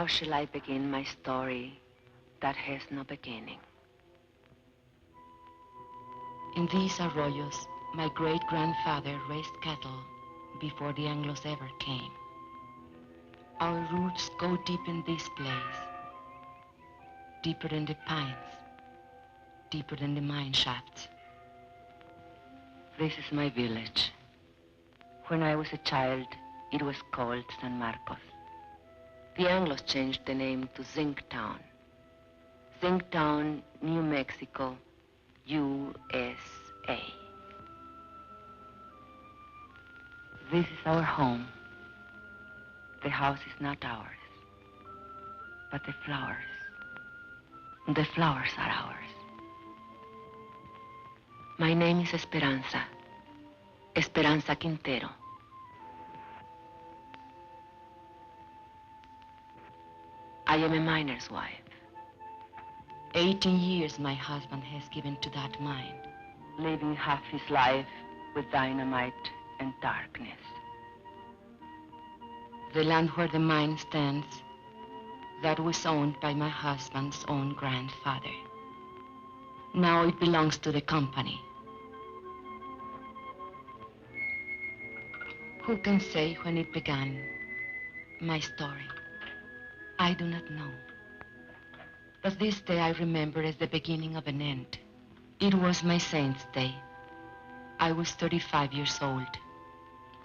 How shall I begin my story that has no beginning? In these arroyos, my great-grandfather raised cattle before the Anglos ever came. Our roots go deep in this place, deeper in the pines, deeper than the mine shafts. This is my village. When I was a child, it was called San Marcos. The Anglos changed the name to Zinc Town. Zinc Town, New Mexico, USA. This is our home. The house is not ours, but the flowers. The flowers are ours. My name is Esperanza. Esperanza Quintero. I am a miner's wife. 18 years my husband has given to that mine. Living half his life with dynamite and darkness. The land where the mine stands, that was owned by my husband's own grandfather. Now it belongs to the company. Who can say when it began, my story? I do not know. But this day I remember as the beginning of an end. It was my saint's day. I was 35 years old,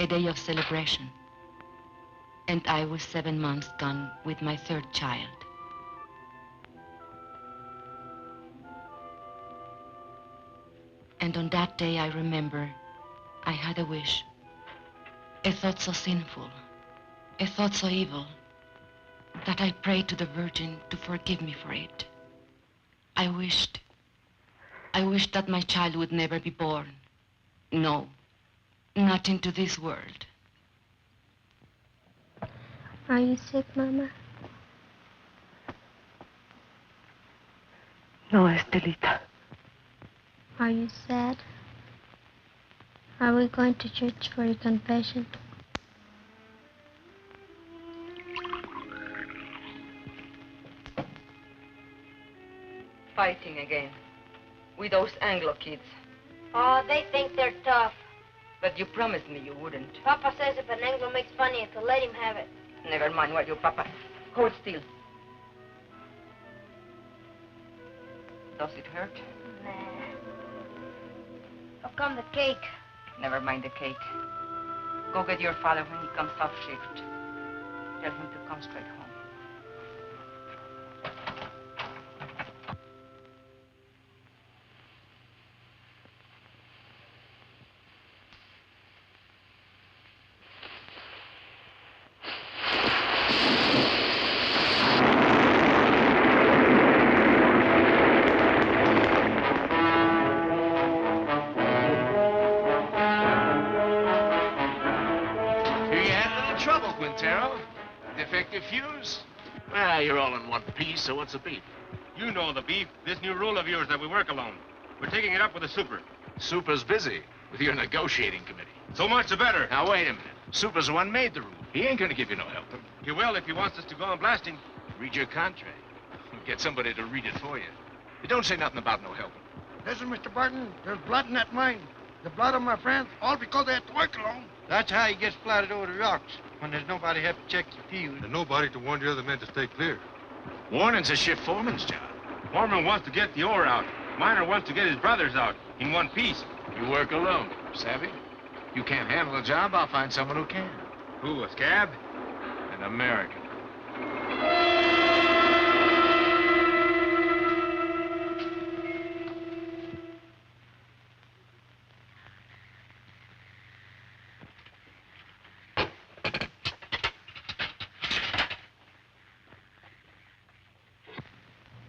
a day of celebration. And I was 7 months gone with my third child. And on that day I remember I had a wish, a thought so sinful, a thought so evil, that I prayed to the Virgin to forgive me for it. I wished that my child would never be born. No, not into this world. Are you sick, Mama? No, Estelita. Are you sad? Are we going to church for your confession? Fighting again. With those Anglo kids. Oh, they think they're tough. But you promised me you wouldn't. Papa says if an Anglo makes fun of you, to let him have it. Never mind what your papa. Hold still. Does it hurt? Nah. How come the cake? Never mind the cake. Go get your father when he comes off shift. Tell him to come straight home. Defective fuse? Well, you're all in one piece, so what's the beef? You know the beef. This new rule of yours that we work alone. We're taking it up with the super. Super's busy with your negotiating committee. So much the better. Now, wait a minute. Super's the one made the rule. He ain't gonna give you no help. He will if he wants us to go on blasting. Read your contract. Get somebody to read it for you. It don't say nothing about no help. Listen, Mr. Barton, there's blood in that mine. The blood of my friends, all because they have to work alone. That's how he gets splattered over the rocks, when there's nobody have to check the fuse. And nobody to warn the other men to stay clear. Warning's a shift foreman's job. Foreman wants to get the ore out. Miner wants to get his brothers out in one piece. You work alone, savvy? You can't handle a job, I'll find someone who can. Who, a scab? An American.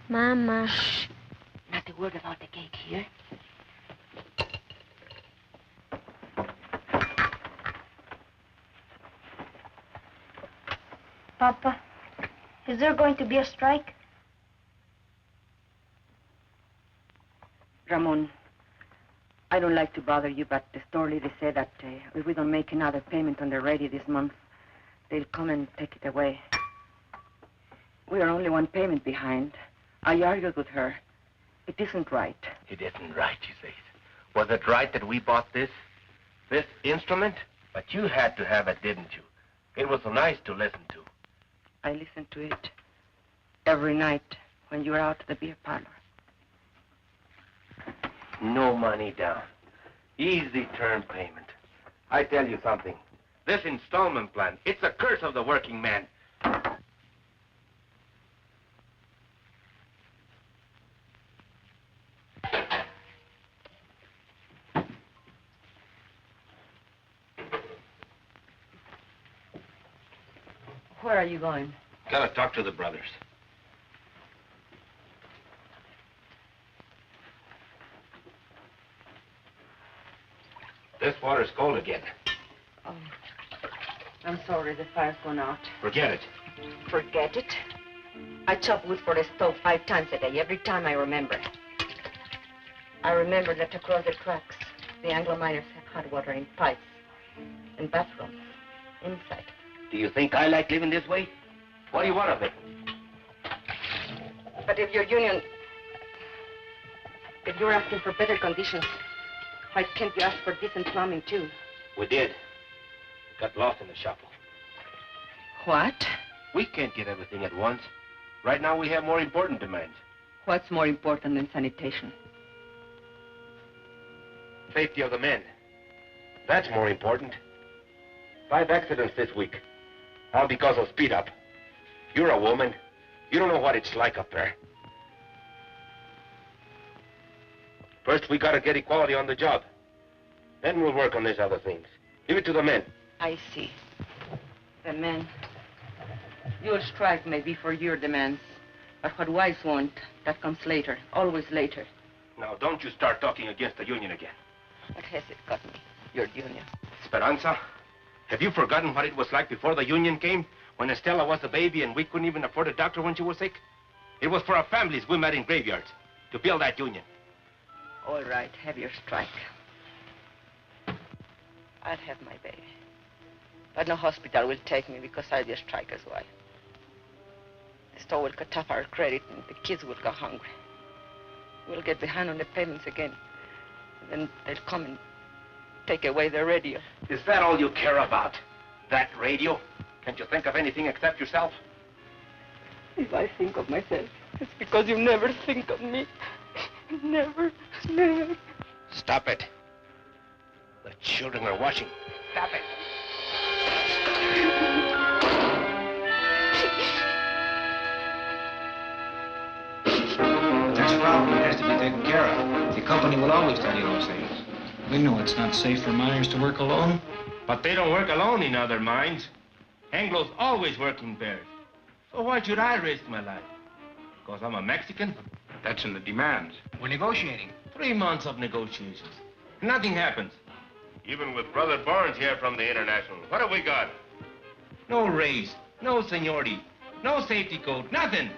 Mama. Shh. Not a word about the cake here. Papa, is there going to be a strike? Ramon, I don't like to bother you, but the store lady said that if we don't make another payment on the radio this month, they'll come and take it away. We are only one payment behind. I argued with her. It isn't right. It isn't right, you say. Was it right that we bought this instrument? But you had to have it, didn't you? It was so nice to listen to. I listen to it every night when you're out at the beer parlor. No money down. Easy term payment. I tell you something. This installment plan, it's a curse of the working man. Where are you going? Gotta talk to the brothers. This water's cold again. Oh, I'm sorry, the fire's gone out. Forget it. Forget it? I chop wood for the stove 5 times a day, every time I remember. I remember that across the tracks, the Anglo miners have hot water in pipes and bathrooms inside. Do you think I like living this way? What do you want of it? But if your union, if you're asking for better conditions, why can't you ask for decent plumbing, too? We did. Got lost in the shuffle. What? We can't get everything at once. Right now, we have more important demands. What's more important than sanitation? Safety of the men. That's more important. 5 accidents this week. All because of speed up. You're a woman. You don't know what it's like up there. First, we gotta get equality on the job. Then we'll work on these other things. Leave it to the men. I see. The men. Your strike may be for your demands, but what wives want, that comes later, always later. Now, don't you start talking against the union again. What has it got me, your union? Esperanza, have you forgotten what it was like before the union came? When Estella was a baby and we couldn't even afford a doctor when she was sick? It was for our families we met in graveyards to build that union. All right, have your strike. I'll have my baby. But no hospital will take me because I'll be a striker's wife. The store will cut off our credit and the kids will go hungry. We'll get behind on the payments again. And then they'll come and take away the radio. Is that all you care about? That radio? Can't you think of anything except yourself? If I think of myself, it's because you never think of me. Never, never. Stop it. The children are watching. Stop it. That's a problem. It has to be taken care of. The company will always tell you those things. We know it's not safe for miners to work alone. But they don't work alone in other mines. Anglo's always work in pairs. So why should I risk my life? Because I'm a Mexican? That's in the demands. We're negotiating. 3 months of negotiations. Nothing happens. Even with Brother Barnes here from the International, what have we got? No raise, no seniority, no safety code, nothing.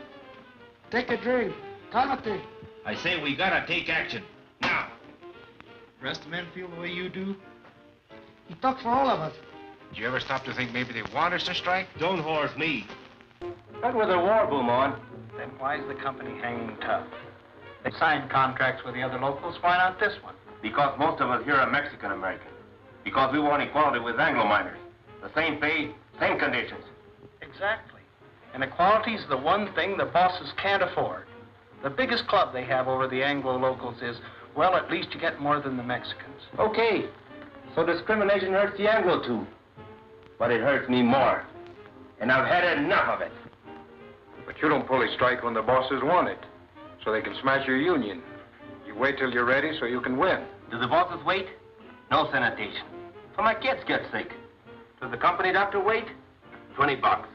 Take a drink. Cálmate. I say we gotta take action. Now. The rest of the men feel the way you do? He talks for all of us. Did you ever stop to think maybe they want us to strike? Don't horse me. But with a war boom on. Then why is the company hanging tough? They signed contracts with the other locals. Why not this one? Because most of us here are Mexican-American. Because we want equality with Anglo miners. The same pay, same conditions. Exactly. And equality's the one thing the bosses can't afford. The biggest club they have over the Anglo locals is, well, at least you get more than the Mexicans. Okay. So discrimination hurts the Anglo too. But it hurts me more. And I've had enough of it. But you don't pull a strike when the bosses want it, so they can smash your union. You wait till you're ready so you can win. Do the bosses wait? No sanitation. So my kids get sick. Does the company doctor wait? $20.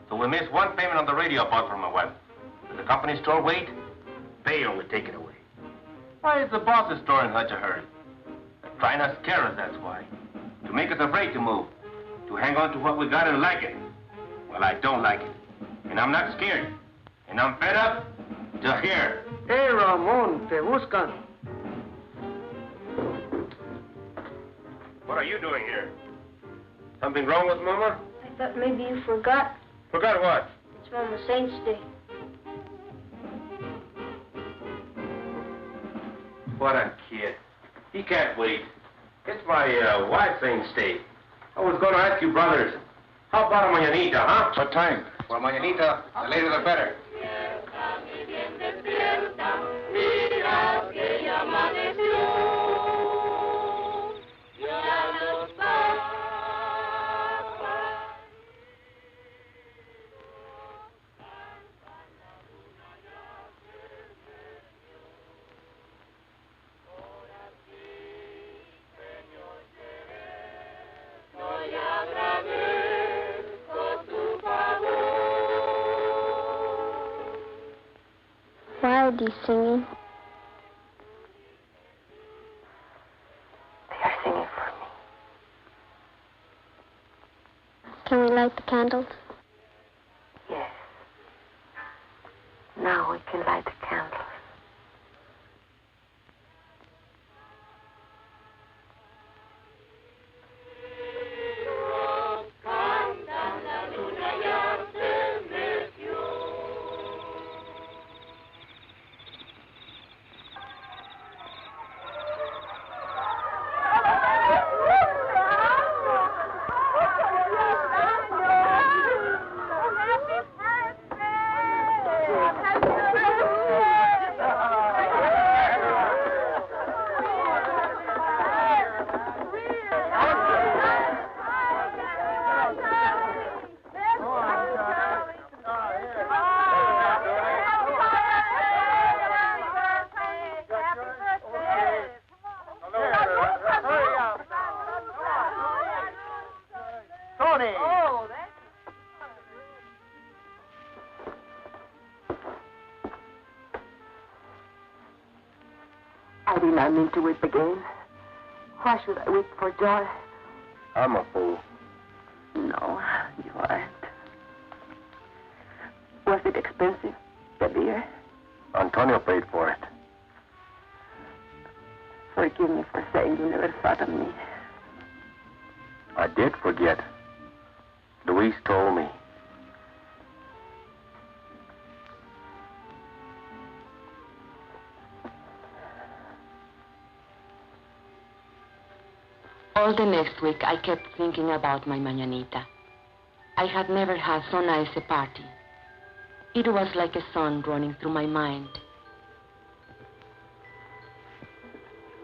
So we miss one payment on the radio I bought for my wife. Does the company store wait? They only take it away. Why is the boss's store in such a hurry? They're trying to scare us, that's why. To make us afraid to move. To hang on to what we got and like it. Well, I don't like it. And I'm not scared. And I'm fed up to here. Hey, Ramon, te buscan. What are you doing here? Something wrong with Mama? I thought maybe you forgot. Forgot what? The It's Mama Saint's Day. What a kid. He can't wait. It's my wife's Saint's Day. I was going to ask you brothers, how about a mañanita, huh? What time? Well, mañanita, the later the better. Why are they singing? They are singing for me. Can we light the candles? Yes. Now we can light the candles. I did not mean to weep again. Why should I weep for joy? I'm a fool. No, you aren't. Was it expensive, the beer? Antonio paid for it. Forgive me for saying you never thought of me. I did forget. Luis told me. All the next week, I kept thinking about my mañanita. I had never had so nice a party. It was like a song running through my mind.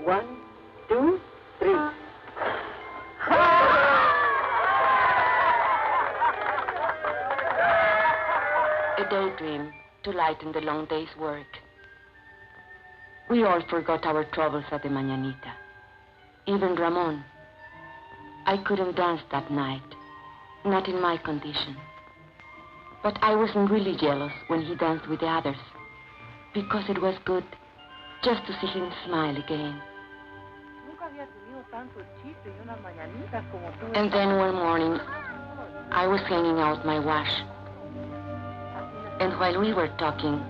1, 2, 3. A daydream to lighten the long day's work. We all forgot our troubles at the mañanita. Even Ramon. I couldn't dance that night, not in my condition. But I wasn't really jealous when he danced with the others, because it was good just to see him smile again. And then one morning, I was hanging out my wash. And while we were talking,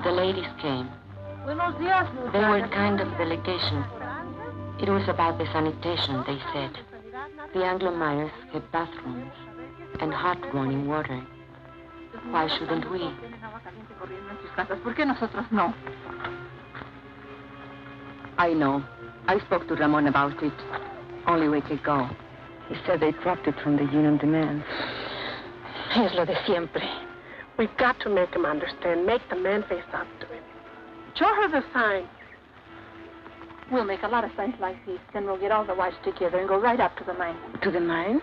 the ladies came. They were kind of delegation. It was about the sanitation, they said. The Anglo miners had bathrooms and hot running water. Why shouldn't we? I know. I spoke to Ramon about it only a week ago. He said they dropped it from the union demands. Es lo de siempre. We've got to make him understand, make the man face up to him. Show her the sign. We'll make a lot of signs like these. Then we'll get all the wives together and go right up to the mine. To the mine?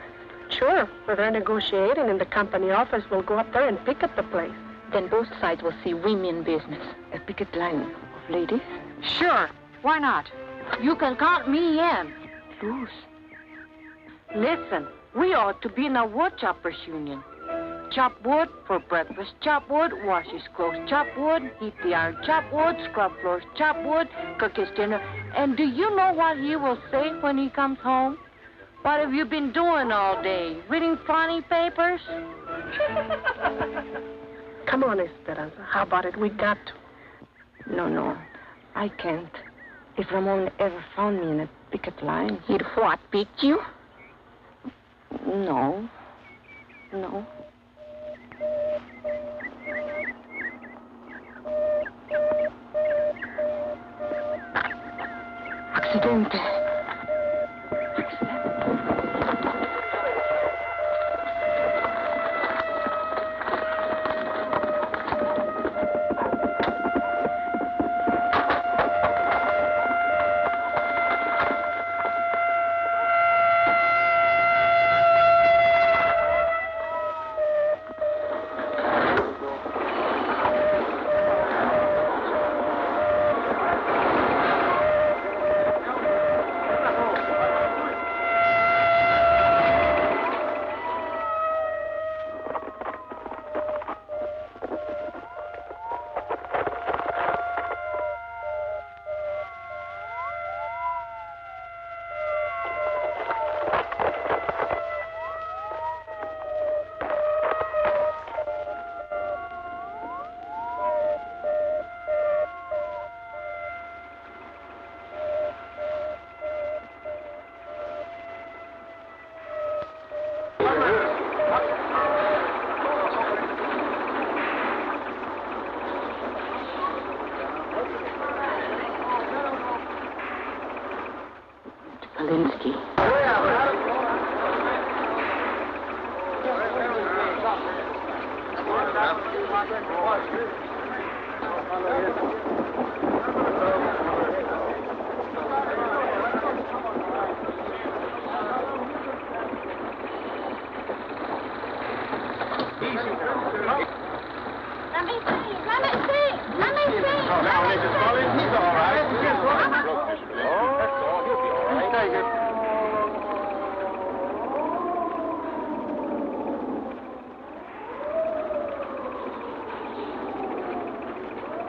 Sure. Where they're negotiating in the company office, we'll go up there and picket the place. Then both sides will see women business. A picket line of ladies? Sure. Why not? You can count me in. Luz. Listen, we ought to be in a wood choppers union. Chop wood for breakfast, chop wood, wash his clothes, chop wood, heat the iron, chop wood, scrub floors, chop wood, cook his dinner. And do you know what he will say when he comes home? What have you been doing all day? Reading funny papers? Come on, Esperanza. How about it? We got to. No. I can't. If Ramon ever found me in a picket line... He'd what, beat you? No. Accidente.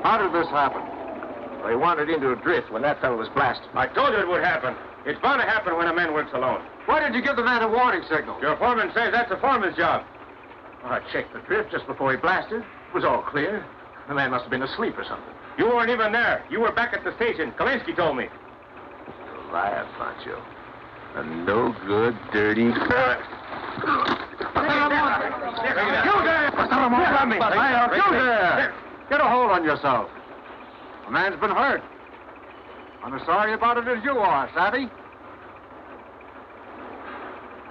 How did this happen? They wandered into a drift when that fellow was blasted. I told you it would happen. It's bound to happen when a man works alone. Why didn't you give the man a warning signal? Your foreman says that's a foreman's job. Well, I checked the drift just before he blasted. It was all clear. The man must have been asleep or something. You weren't even there. You were back at the station. Kalinsky told me. Liar, Pancho. A no-good, dirty... You there! You there! Get a hold on yourself. A man's been hurt. I'm as sorry about it as you are, savvy?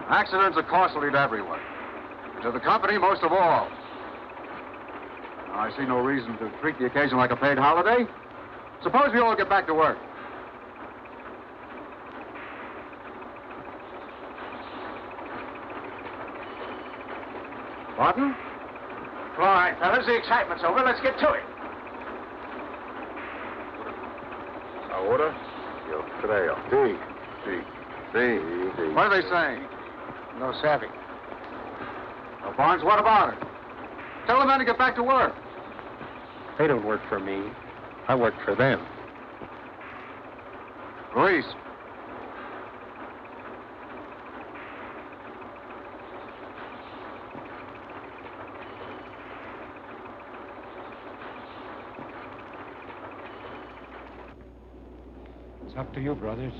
Accidents are costly to everyone. To the company, most of all. Now, I see no reason to treat the occasion like a paid holiday. Suppose we all get back to work. Martin? All right, fellas, the excitement's over. Let's get to it. Ahora, yo creo. Sí, sí, sí, sí. What are they saying? No savvy. Well, Barnes, what about it? Tell the men to get back to work. They don't work for me. I work for them. Luis. It's up to you, brothers.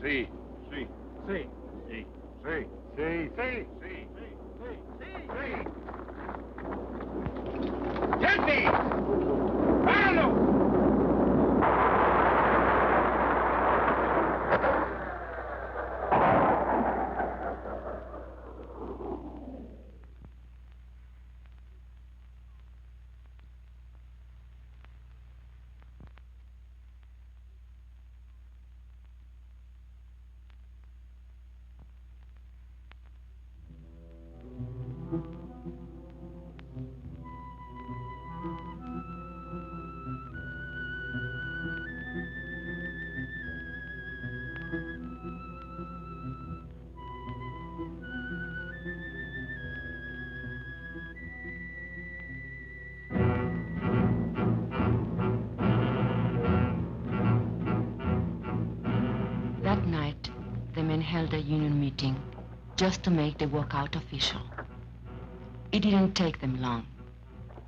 Sí, sí, See. sí, sí, sí, sí, sí, sí. Gente! ¡Páralo! That night, the men held a union meeting just to make the walkout official. It didn't take them long.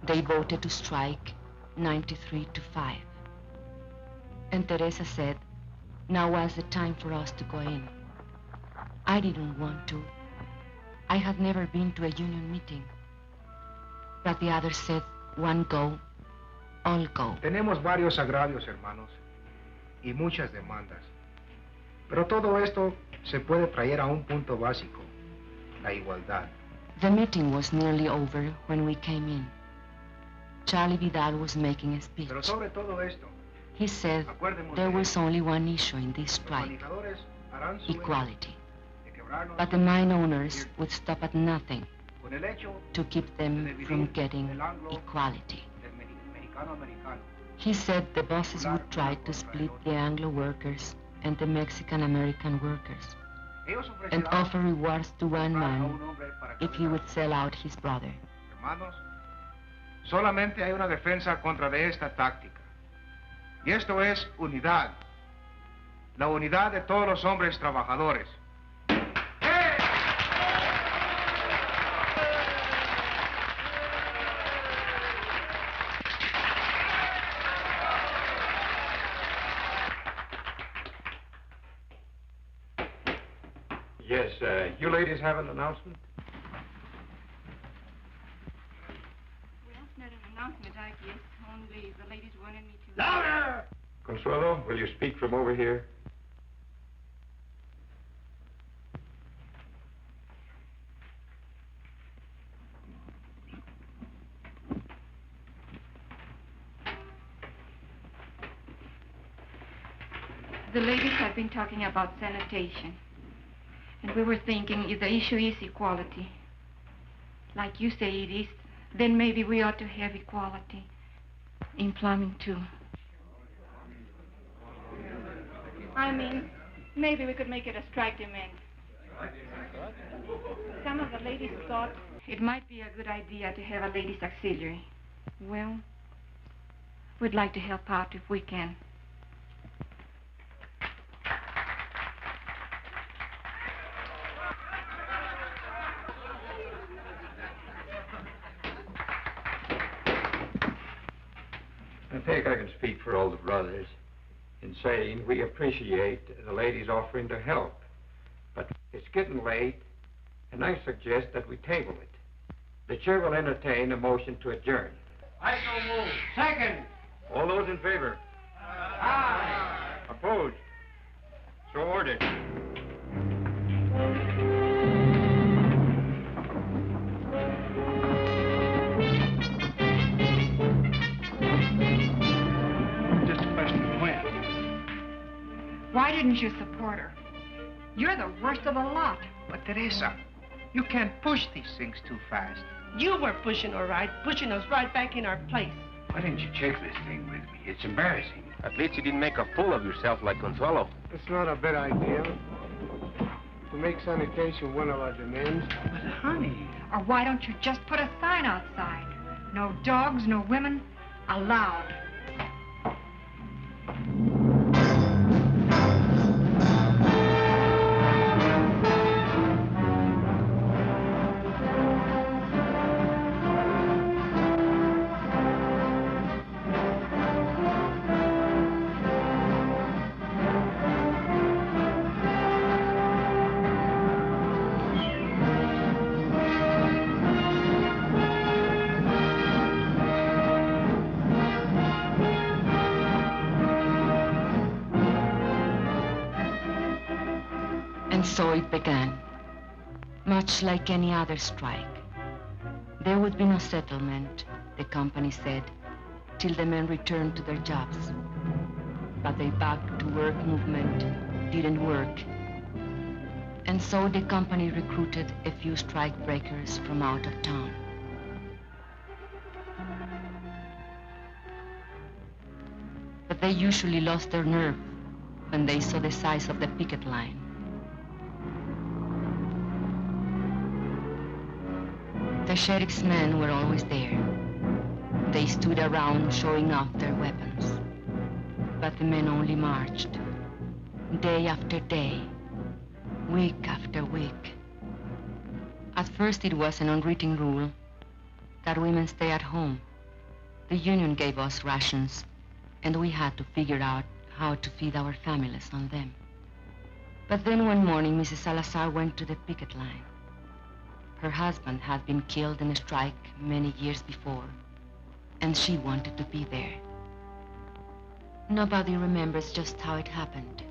They voted to strike 93-5. And Teresa said, now was the time for us to go in. I didn't want to. I had never been to a union meeting. But the others said, one go, all go. Tenemos varios agravios, hermanos, y muchas demandas. Pero todo esto se puede traer a un punto básico, la igualdad. The meeting was nearly over when we came in. Charlie Vidal was making a speech. Pero sobre todo esto, he said there was only one issue in this strike, equality. But the mine owners would stop at nothing to keep them from getting equality. He said the bosses would try to split the Anglo workers and the Mexican-American workers and offer rewards to one man if he would sell out his brother. Hermanos, solamente hay una defensa contra de esta táctica. Y esto es unidad. La unidad de todos los hombres trabajadores. Yes, you ladies have an announcement? Well, not an announcement, I guess. Only the ladies wanted me to... Louder! Consuelo, will you speak from over here? The ladies have been talking about sanitation. And we were thinking if the issue is equality, like you say it is, then maybe we ought to have equality in plumbing too. I mean, maybe we could make it a strike demand. Some of the ladies thought it might be a good idea to have a ladies' auxiliary. Well, we'd like to help out if we can. I think I can speak for all the brothers in saying we appreciate the ladies offering to help. But it's getting late, and I suggest that we table it. The chair will entertain a motion to adjourn. I so move. Second. All those in favor? Aye. Opposed? So ordered. Why didn't you support her? You're the worst of the lot. But Teresa, you can't push these things too fast. You were pushing, all right, pushing us right back in our place. Why didn't you check this thing with me? It's embarrassing. At least you didn't make a fool of yourself like Consuelo. It's not a bad idea to make sanitation one of our demands. But honey... Or why don't you just put a sign outside? No dogs, no women, allowed. So it began, much like any other strike. There would be no settlement, the company said, till the men returned to their jobs. But the back-to-work movement didn't work. And so the company recruited a few strike breakers from out of town. But they usually lost their nerve when they saw the size of the picket line. The sheriff's men were always there. They stood around showing off their weapons. But the men only marched, day after day, week after week. At first it was an unwritten rule that women stay at home. The union gave us rations, and we had to figure out how to feed our families on them. But then one morning, Mrs. Salazar went to the picket line. Her husband had been killed in a strike many years before, and she wanted to be there. Nobody remembers just how it happened.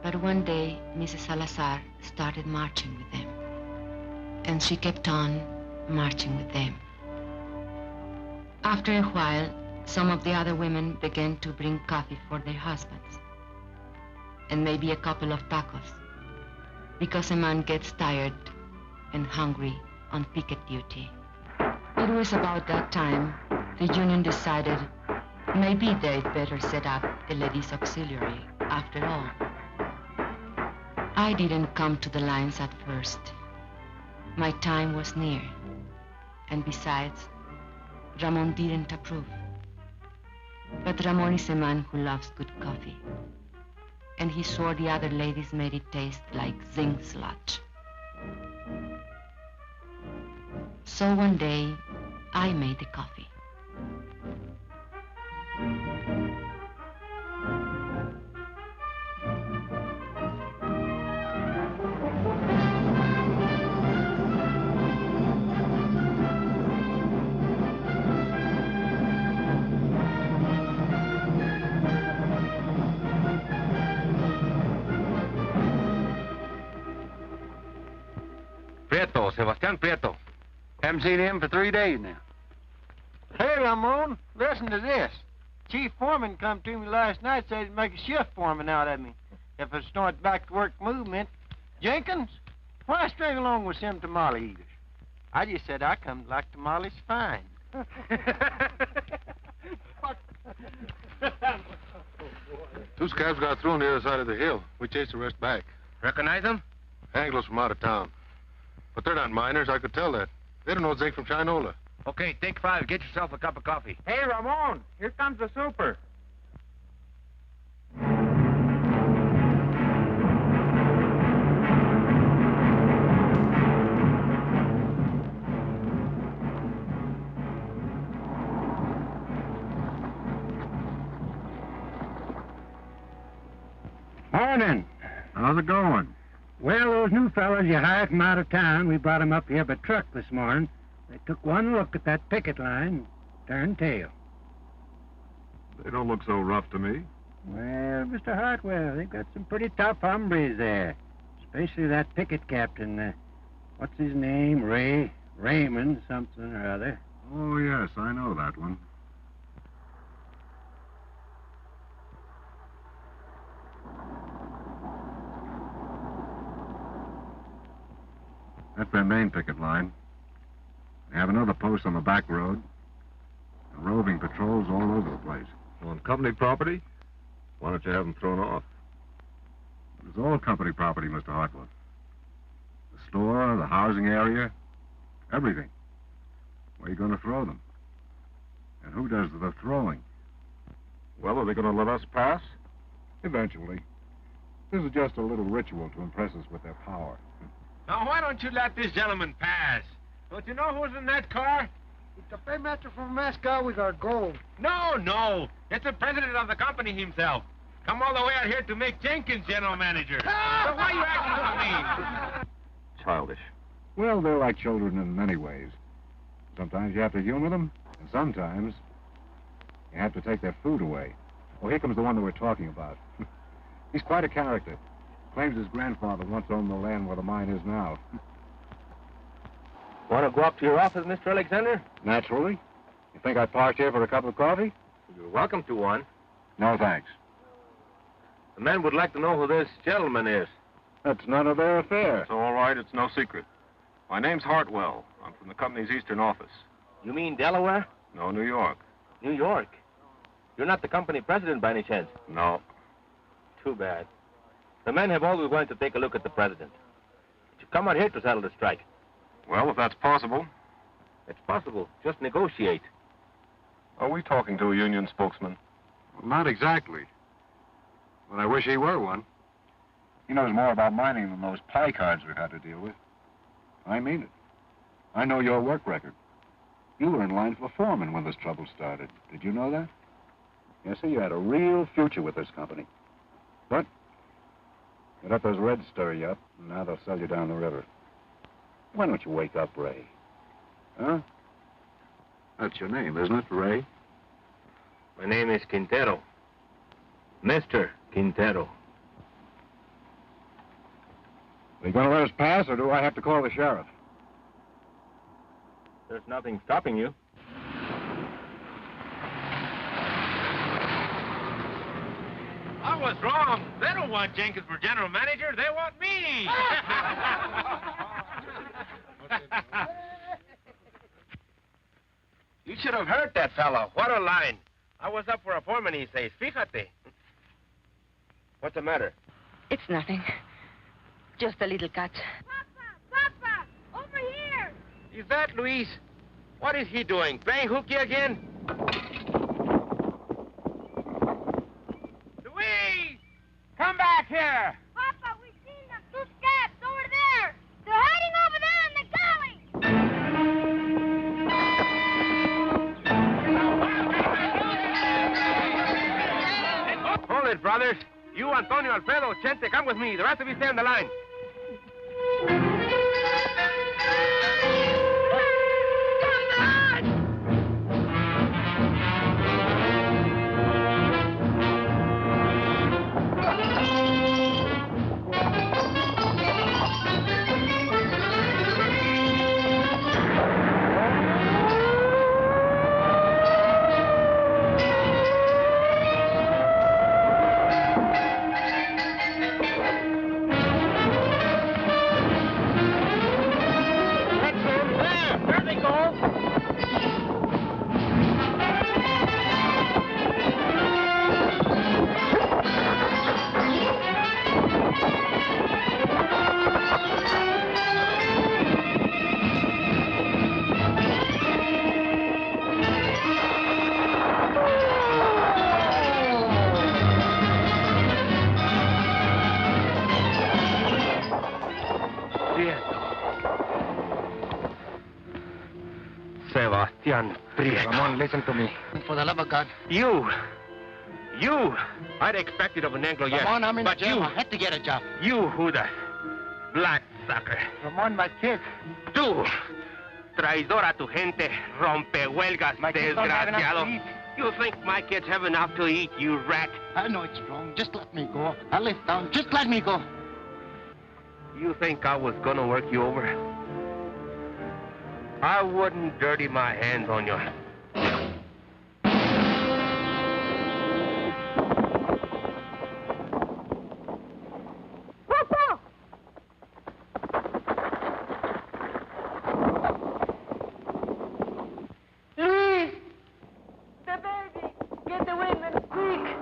But one day, Mrs. Salazar started marching with them. And she kept on marching with them. After a while, some of the other women began to bring coffee for their husbands. And maybe a couple of tacos. Because a man gets tired and hungry on picket duty. It was about that time the union decided maybe they'd better set up a ladies' auxiliary after all. I didn't come to the lines at first. My time was near. And besides, Ramon didn't approve. But Ramon is a man who loves good coffee. And he swore the other ladies made it taste like zinc sludge. So one day, I made the coffee. Prieto, Sebastian Prieto. Haven't seen him for 3 days now. Hey, Ramon, listen to this. Chief Foreman come to me last night, said he'd make a shift foreman out of me if I start back to work movement. Jenkins, why string along with some tamale eaters? I just said I come like tamales fine. Two scabs got through on the other side of the hill. We chased the rest back. Recognize them? Anglos from out of town. But they're not miners, I could tell that. They don't know zinc from Chinola. Okay, take 5. Get yourself a cup of coffee. Hey, Ramon, here comes the super. Morning. How's it going? Well, those new fellas you hired from out of town, we brought them up here by truck this morning. They took one look at that picket line, turned tail. They don't look so rough to me. Well, Mr. Hartwell, they've got some pretty tough hombres there. Especially that picket captain, what's his name? Raymond something or other. Oh, yes, I know that one. That's their main picket line. They have another post on the back road. And roving patrols all over the place. On company property? Why don't you have them thrown off? It's all company property, Mr. Hartwell. The store, the housing area, everything. Where are you going to throw them? And who does the throwing? Well, are they going to let us pass? Eventually. This is just a little ritual to impress us with their power. Now, why don't you let this gentleman pass? Don't you know who's in that car? It's the paymaster from Moscow with our gold. No. It's the president of the company himself. Come all the way out here to make Jenkins general manager. So why are you acting so mean? Childish. Well, they're like children in many ways. Sometimes you have to humor them, and sometimes you have to take their food away. Oh, here comes the one that we're talking about. He's quite a character. Claims his grandfather once owned the land where the mine is now. Want to go up to your office, Mr. Alexander? Naturally. You think I parked here for a cup of coffee? You're welcome to one. No, thanks. The men would like to know who this gentleman is. That's none of their affair. It's all right. It's no secret. My name's Hartwell. I'm from the company's eastern office. You mean Delaware? No, New York. New York? You're not the company president by any chance? No. Too bad. The men have always wanted to take a look at the president. But you've come out here to settle the strike. Well, if that's possible. It's possible. Just negotiate. Are we talking to a union spokesman? Well, not exactly. But I wish he were one. He knows more about mining than those pie cards we've had to deal with. I mean it. I know your work record. You were in line for foreman when this trouble started. Did you know that? Yes, sir, you had a real future with this company. But you let those Reds stir you up, and now they'll sell you down the river. Why don't you wake up, Ray? Huh? That's your name, isn't it, Ray? My name is Quintero. Mr. Quintero. Are you going to let us pass, or do I have to call the sheriff? There's nothing stopping you. I was wrong. They don't want Jenkins for general manager. They want me. You should have heard that fellow. What a line. I was up for appointment, he says. Fíjate. What's the matter? It's nothing. Just a little cut. Papa! Over here! Is that Luis? What is he doing? Playing hooky again? Luis! Come back here! Papa, we've seen them. Two scabs over there. They're hiding over there in the galley. Hold it, brothers. You, Antonio, Alfredo, Chente, come with me. The rest of you stay on the line. Ramon, listen to me. For the love of God. You! I'd expect it of an Anglo, yes. Ramon, I'm in but jail. you, I had to get a job. You, Judas. Black sucker. Ramon, my kids. Tú, traidor a tu gente, rompehuelgas, desgraciado. You think my kids have enough to eat, you rat? I know it's wrong. Just let me go. I live down. Just let me go. You think I was gonna work you over? I wouldn't dirty my hands on you. Luis! The baby! Get the women, quick!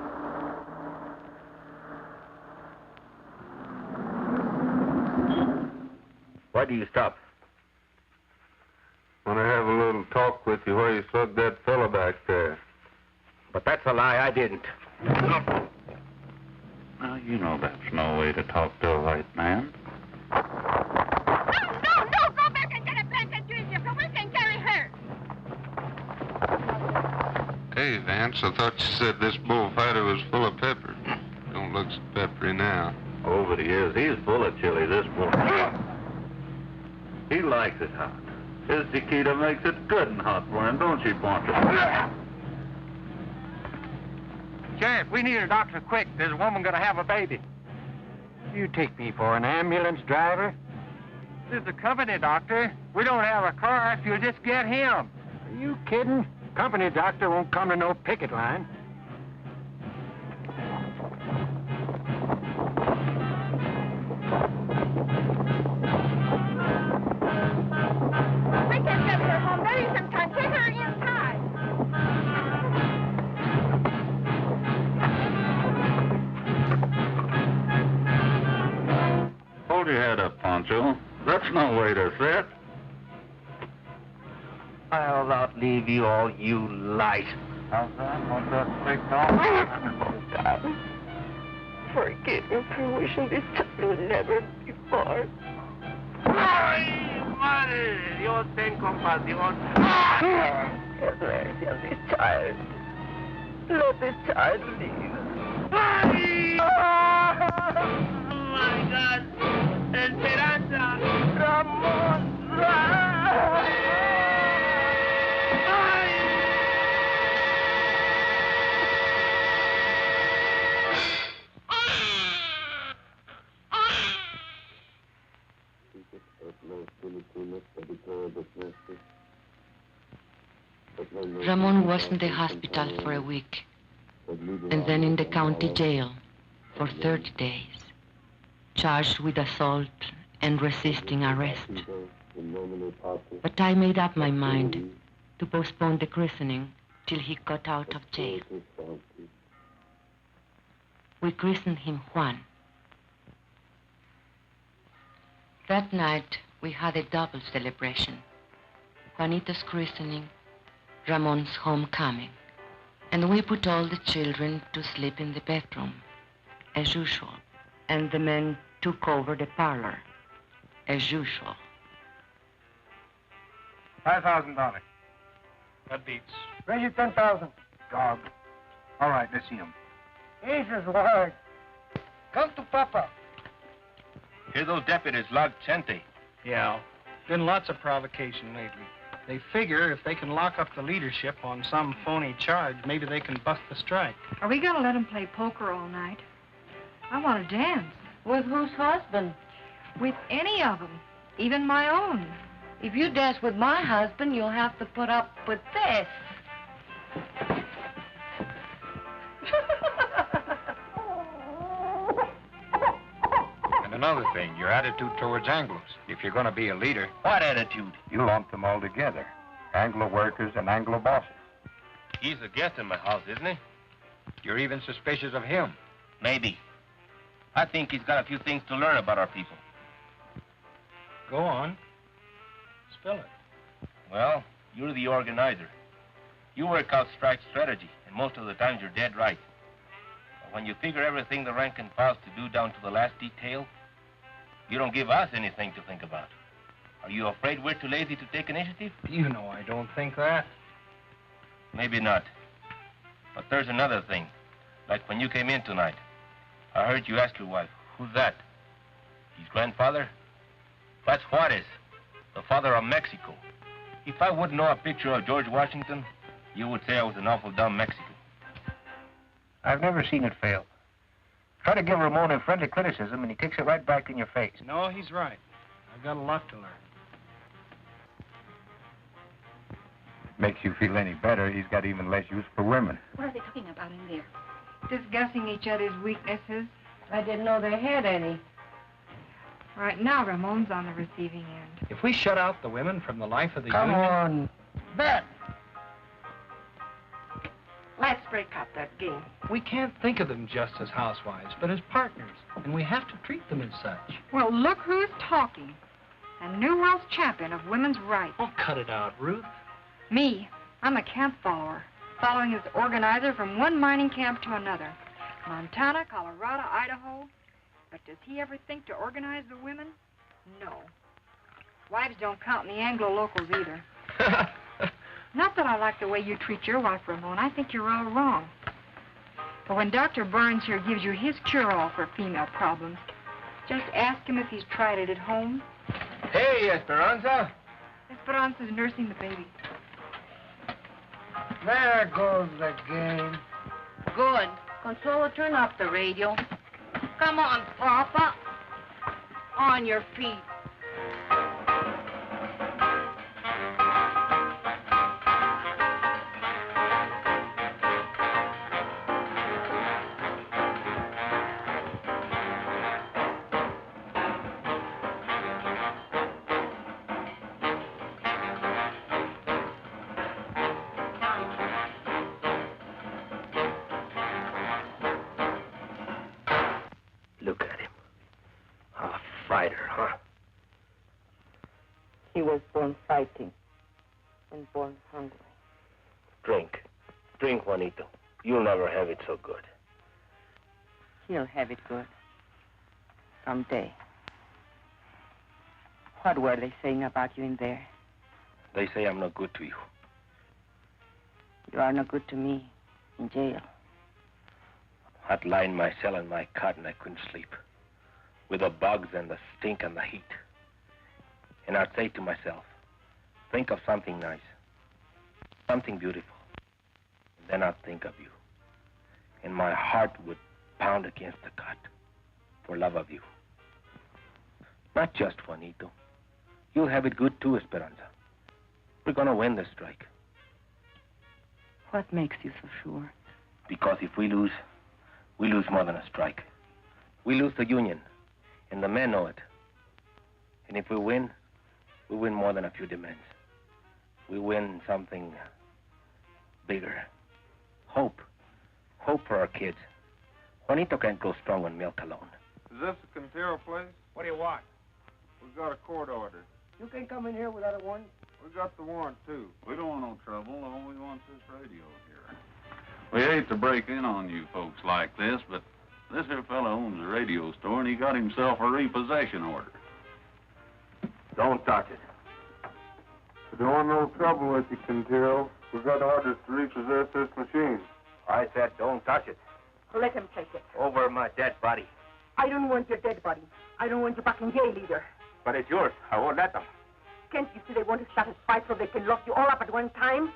Why do you stop? Want to have a little talk with you where you slugged that fella back there. But that's a lie. I didn't. Now, you know that's no way to talk to a white man. No! Go back and get a blanket, Junior, so we can carry her! Hey, Vance, I thought you said this bullfighter was full of pepper. Don't look so peppery now. Oh, but he is. He's full of chili, this bull. He likes it hot. His Chiquita makes it good and hot for him, don't she, Poncho? Sheriff, we need a doctor quick. There's a woman gonna have a baby. You take me for an ambulance driver? This is a company doctor. We don't have a car if you'll just get him. Are you kidding? Company doctor won't come to no picket line. We can get her home. There is some time. Take her inside. Hold your head up, Poncho. That's no way to sit. I'll outlive you all, you light. How's that? Want that quick dog? Forgive me for wishing this time would never be born. ¡Ay, madre! Dios ten compasión. Have mercy on this child. Let this child live. ¡Ay! Oh, my God! Esperanza! Ramón! Ramon was in the hospital for a week, and then in the county jail for 30 days, charged with assault and resisting arrest. But I made up my mind to postpone the christening till he got out of jail. We christened him Juan. That night, we had a double celebration. Juanito's christening, Ramon's homecoming. And we put all the children to sleep in the bedroom, as usual. And the men took over the parlor, as usual. $5,000. That beats. Raise it 10,000. Dog. All right, let's see him. Jesus, Lord. Come to Papa. Hear those deputies log Chente. Yeah. Been lots of provocation lately. They figure if they can lock up the leadership on some phony charge, maybe they can bust the strike. Are we going to let them play poker all night? I want to dance. With whose husband? With any of them, even my own. If you dance with my husband, you'll have to put up with this. And another thing, your attitude towards Anglos. If you're going to be a leader... What attitude? You lump them all together. Anglo workers and Anglo bosses. He's a guest in my house, isn't he? You're even suspicious of him. Maybe. I think he's got a few things to learn about our people. Go on. Spill it. Well, you're the organizer. You work out strike strategy, and most of the times you're dead right. But when you figure everything the rank and file's to do down to the last detail, you don't give us anything to think about. Are you afraid we're too lazy to take initiative? You know I don't think that. Maybe not. But there's another thing. Like when you came in tonight, I heard you ask your wife, who's that? His grandfather? That's Juarez, the father of Mexico. If I wouldn't know a picture of George Washington, you would say I was an awful dumb Mexican. I've never seen it fail. Try to give Ramon a friendly criticism, and he kicks it right back in your face. No, he's right. I've got a lot to learn. Makes you feel any better, he's got even less use for women. What are they talking about in there? Discussing each other's weaknesses. I didn't know they had any. Right now, Ramon's on the receiving end. If we shut out the women from the life of the Come union... on. Bet. Let's break up that game. We can't think of them just as housewives, but as partners. And we have to treat them as such. Well, look who's talking. A new world's champion of women's rights. Oh, cut it out, Ruth. Me, I'm a camp follower, following his organizer from one mining camp to another. Montana, Colorado, Idaho. But does he ever think to organize the women? No. Wives don't count in the Anglo locals either. Not that I like the way you treat your wife, Ramon. I think you're all wrong. But when Dr. Barnes here gives you his cure-all for female problems, just ask him if he's tried it at home. Hey, Esperanza. Esperanza's nursing the baby. There goes the game. Good. Consuelo, turn up the radio. Come on, Papa. On your feet. Look at him. A fighter, huh? He was born fighting and born hungry. Drink. Drink, Juanito. You'll never have it so good. He'll have it good. Someday. What were they saying about you in there? They say I'm no good to you. You are no good to me in jail. I'd lie in my cell in my cot and I couldn't sleep. With the bugs and the stink and the heat. And I'd say to myself, think of something nice. Something beautiful. And then I'd think of you. And my heart would pound against the cot for love of you. Not just Juanito. You'll have it good too, Esperanza. We're gonna win this strike. What makes you so sure? Because if we lose more than a strike. We lose the union, and the men know it. And if we win more than a few demands. We win something bigger. Hope. Hope for our kids. Juanito can't go strong on milk alone. Is this the Quintero place? What do you want? We've got a court order. You can come in here without a warrant. We got the warrant, too. We don't want no trouble. All we want is this radio here. We hate to break in on you folks like this, but this here fella owns a radio store, and he got himself a repossession order. Don't touch it. We don't want no trouble with you, Quintero. We've got orders to repossess this machine. I said don't touch it. Let him take it. Over my dead body. I don't want your dead body. I don't want you back in jail either. But it's yours. I won't let them. Can't you see they want to start a fight so they can lock you all up at one time?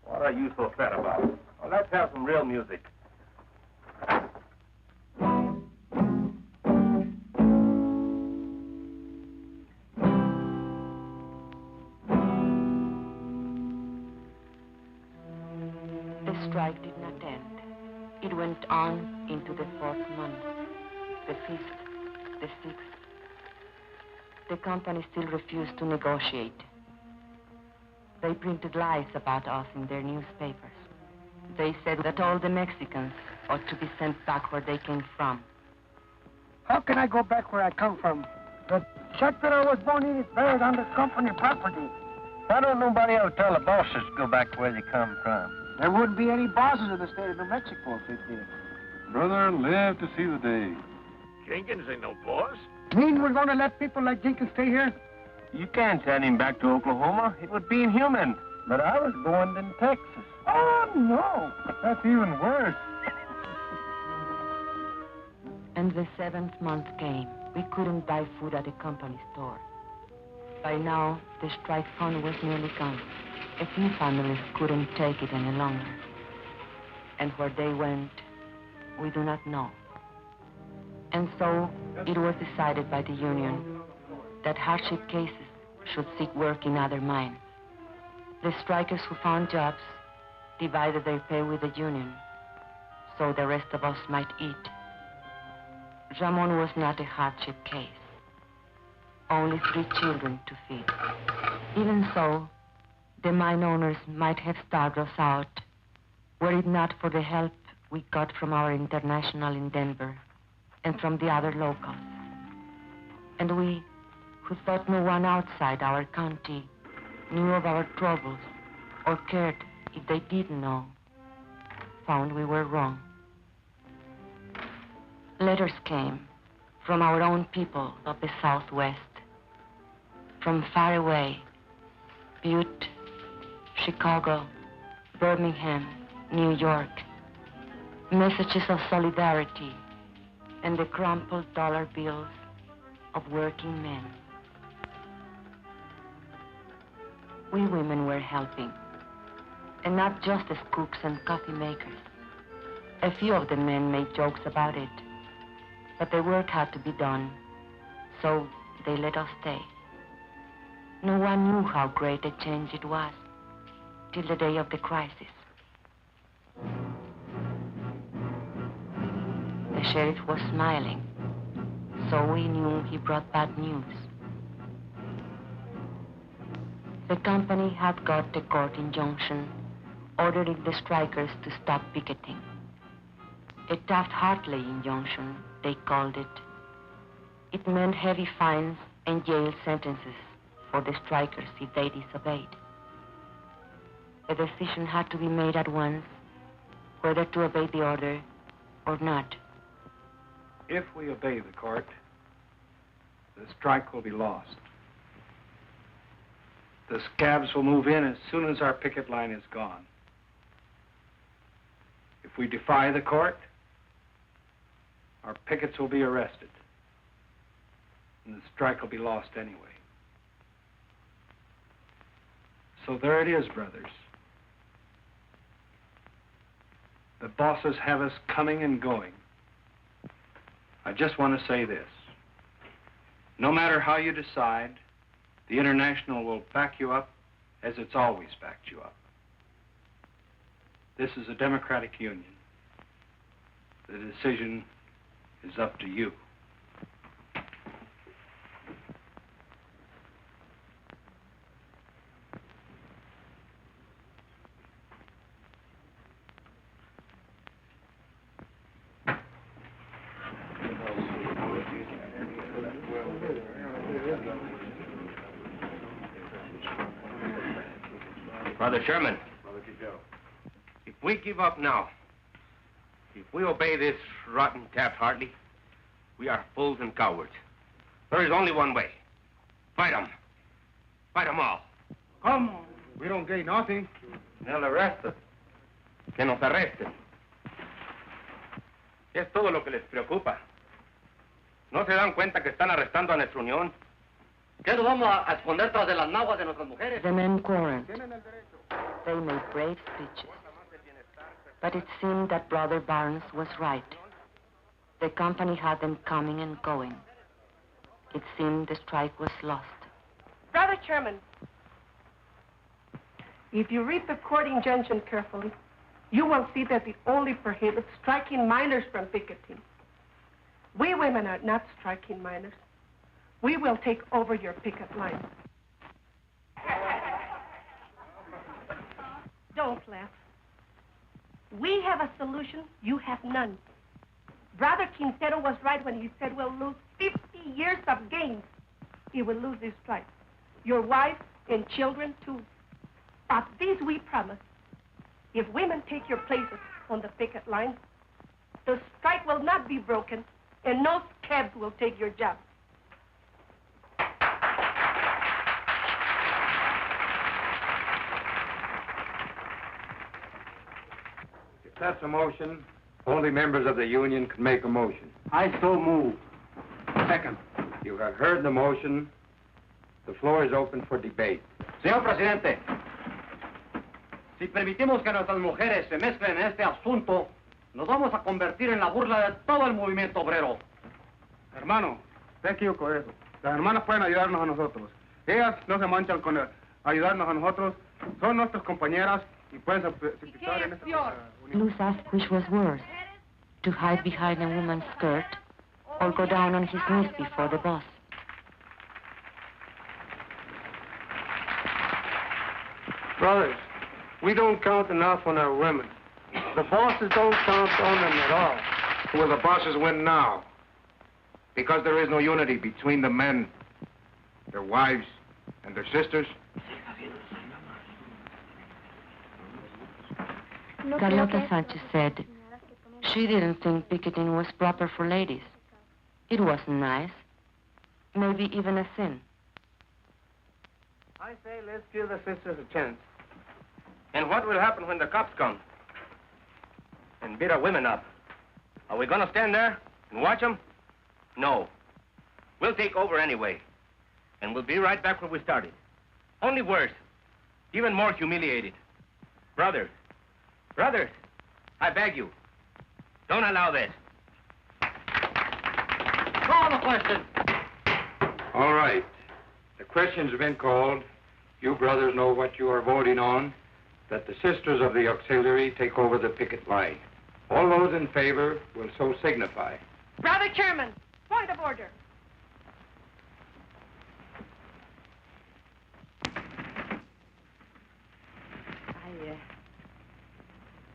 What are you so fat about? Well, let's have some real music. The strike did not end. It went on into the 4th month, the 5th, the 6th. The company still refused to negotiate. They printed lies about us in their newspapers. They said that all the Mexicans ought to be sent back where they came from. How can I go back where I come from? The shack that I was born in is buried under company property. Why don't nobody ever tell the bosses to go back where they come from? There wouldn't be any bosses in the state of New Mexico if they did. Brother, live to see the day. Jenkins ain't no boss. Mean we're going to let people like Jenkins stay here? You can't send him back to Oklahoma. It would be inhuman. But I was born in Texas. Oh, no. That's even worse. And the 7th month came. We couldn't buy food at the company store. By now, the strike fund was nearly gone. A few families couldn't take it any longer. And where they went, we do not know. And so, it was decided by the union that hardship cases should seek work in other mines. The strikers who found jobs divided their pay with the union, so the rest of us might eat. Ramon was not a hardship case. Only 3 children to feed. Even so, the mine owners might have starved us out were it not for the help we got from our international in Denver and from the other locals. And we, who thought no one outside our county knew of our troubles or cared if they did know, found we were wrong. Letters came from our own people of the Southwest, from far away, Butte, Chicago, Birmingham, New York, messages of solidarity and the crumpled dollar bills of working men. We women were helping, and not just as cooks and coffee makers. A few of the men made jokes about it, but the work had to be done, so they let us stay. No one knew how great a change it was till the day of the crisis. The sheriff was smiling, so we knew he brought bad news. The company had got a court injunction ordering the strikers to stop picketing. A Taft-Hartley injunction, they called it. It meant heavy fines and jail sentences for the strikers if they disobeyed. A decision had to be made at once whether to obey the order or not. If we obey the court, the strike will be lost. The scabs will move in as soon as our picket line is gone. If we defy the court, our pickets will be arrested, and the strike will be lost anyway. So there it is, brothers. The bosses have us coming and going. I just want to say this. No matter how you decide, the International will back you up as it's always backed you up. This is a democratic union. The decision is up to you. Brother Sherman, if we give up now, if we obey this rotten Taft-Hartley, we are fools and cowards. There is only one way. Fight them. Fight them all. Come on. We don't gain nothing. They'll arrest us. Que nos arresten. Es todo lo que les preocupa. ¿No se dan cuenta que están arrestando a nuestra unión? ¿Qué nos vamos a esconder tras de las naguas de nuestras mujeres? The men quarreled. They made brave speeches. But it seemed that Brother Barnes was right. The company had them coming and going. It seemed the strike was lost. Brother Chairman, if you read the court injunction carefully, you will see that it only prohibits striking miners from picketing. We women are not striking miners. We will take over your picket line. Don't laugh. We have a solution, you have none. Brother Quintero was right when he said we'll lose 50 years of gains if we lose this strike. Your wife and children, too. But this we promise. If women take your places on the picket line, the strike will not be broken, and no scabs will take your job. If that's a motion, only members of the union can make a motion. I so move. Second. You have heard the motion. The floor is open for debate. Señor Presidente, si permitimos que nuestras mujeres se mezclen en este asunto, nos vamos a convertir en la burla de todo el movimiento obrero. Hermano, te equivoco eso. Las hermanas pueden ayudarnos a nosotros. Ellas no se manchan con ayudarnos a nosotros. Son nuestras compañeras y pueden participar en esta unión. Luz asked which was worse, to hide behind a woman's skirt or go down on his knees before the boss. Brothers, we don't count enough on our women. The bosses don't count on them at all. Will the bosses win now? Because there is no unity between the men, their wives, and their sisters? Carlota Sanchez said she didn't think picketing was proper for ladies. It wasn't nice, maybe even a sin. I say let's give the sisters a chance. And what will happen when the cops come and beat our women up? Are we going to stand there and watch them? No. We'll take over anyway. And we'll be right back where we started. Only worse. Even more humiliated. Brothers, I beg you, don't allow this. Call the question. All right. The question's been called. You brothers know what you are voting on, that the sisters of the auxiliary take over the picket line. All those in favor will so signify. Brother Chairman, point of order.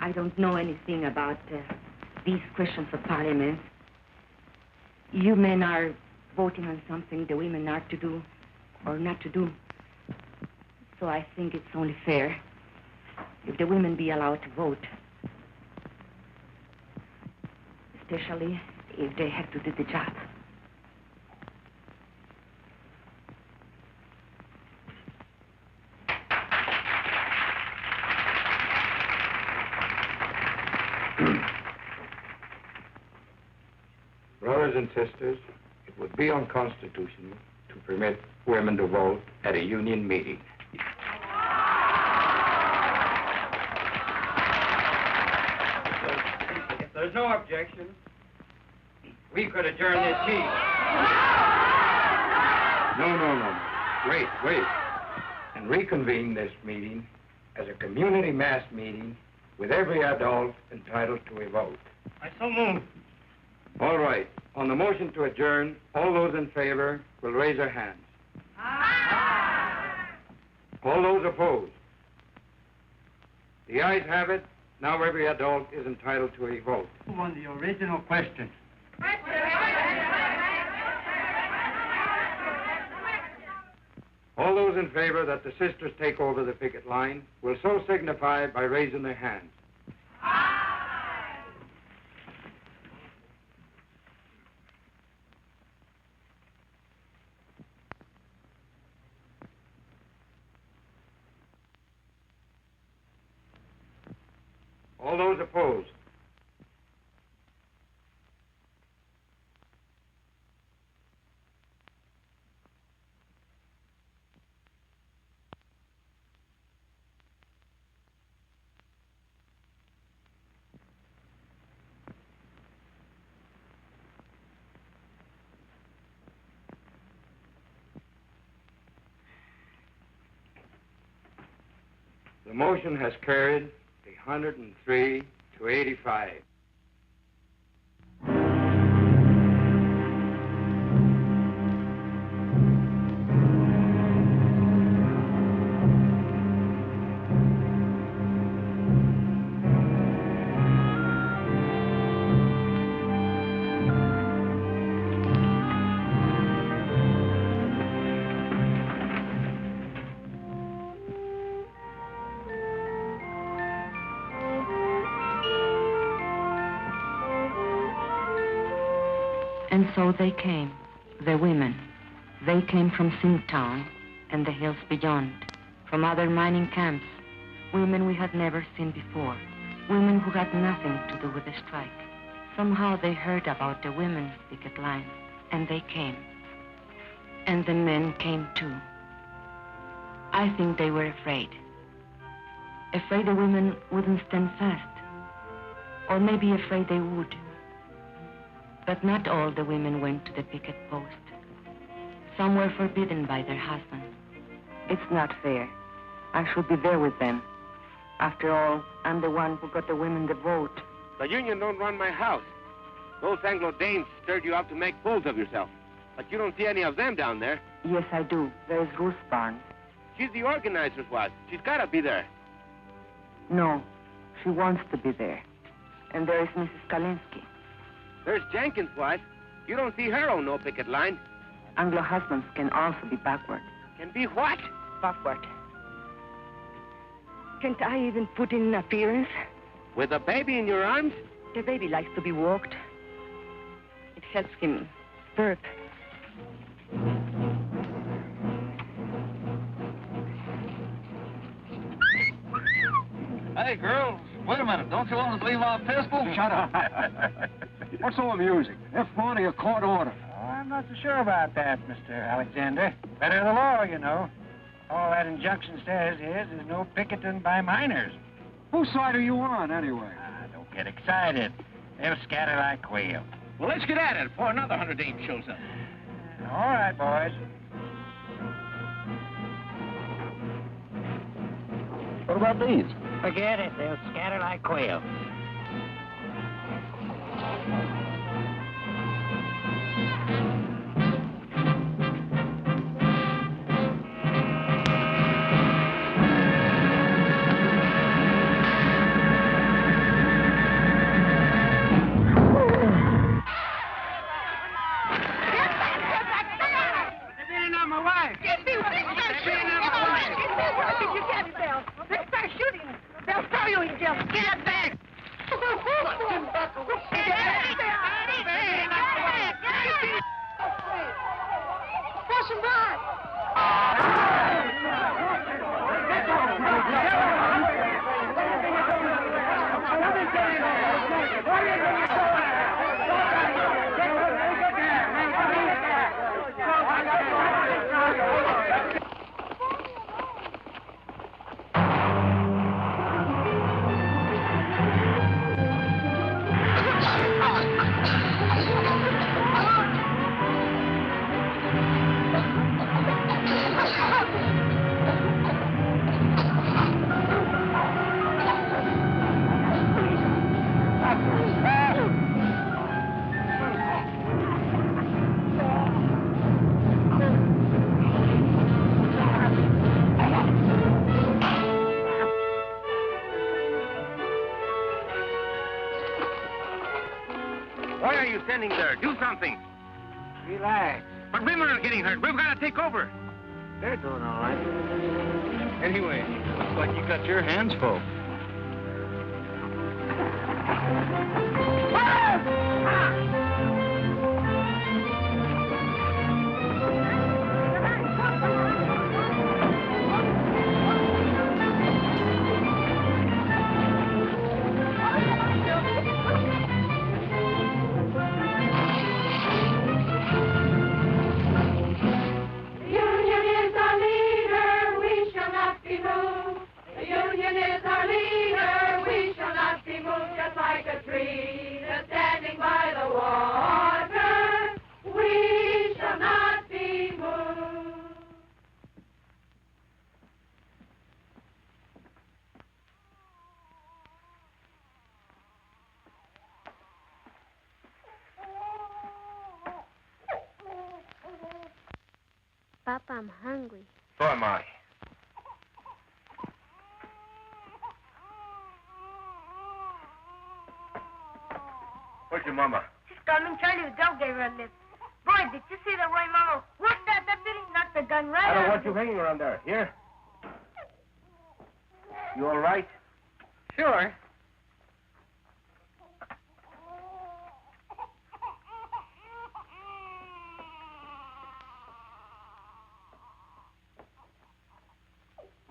I don't know anything about these questions of parliament. You men are voting on something the women are to do or not to do. So I think it's only fair if the women be allowed to vote. Especially if they have to do the job. Brothers and sisters, it would be unconstitutional to permit women to vote at a union meeting. there's no objection, we could adjourn this meeting. No. Wait. And reconvene this meeting as a community mass meeting with every adult entitled to a vote. I so move. All right. On the motion to adjourn, all those in favor will raise their hands. Aye. All those opposed? The ayes have it. Now every adult is entitled to a vote. On the original question. All those in favor that the sisters take over the picket line will so signify by raising their hands. All those opposed? The motion has carried 103 to 85. And so they came, the women. They came from Zinc Town and the hills beyond, from other mining camps, women we had never seen before, women who had nothing to do with the strike. Somehow they heard about the women's picket line, and they came. And the men came too. I think they were afraid. Afraid the women wouldn't stand fast, or maybe afraid they would. But not all the women went to the picket post. Some were forbidden by their husbands. It's not fair. I should be there with them. After all, I'm the one who got the women the vote. The union don't run my house. Those Anglo dames stirred you up to make fools of yourself. But you don't see any of them down there. Yes, I do. There's Ruth Barnes. She's the organizer's wife. She's got to be there. No, she wants to be there. And there is Mrs. Kalinsky. There's Jenkins' wife. You don't see her on no picket line. Anglo husbands can also be backward. Can be what? Backward. Can't I even put in an appearance? With a baby in your arms? The baby likes to be walked. It helps him birth. Hey, girls, wait a minute. Don't you want to leave my pistol? Shut up. What's so amusing? F1 or a court order? Oh, I'm not so sure about that, Mr. Alexander. Better the law, you know. All that injunction says is there's no picketing by miners. Whose side are you on, anyway? Don't get excited. They'll scatter like quail. Well, let's get at it before another 100 dames shows up. All right, boys. What about these? Forget it. They'll scatter like quail. Why are you standing there? Do something. Relax. But women are getting hurt. We've got to take over. They're doing all right. Anyway, looks like you got your hands full. Papa, I'm hungry. So am I. Where's your mama? She's coming. Charlie the dog gave her a lift. Boy, did you see the way Mama worked that deputy? Knocked the gun right I don't out want of you him. hanging around there. Here? You all right? Sure.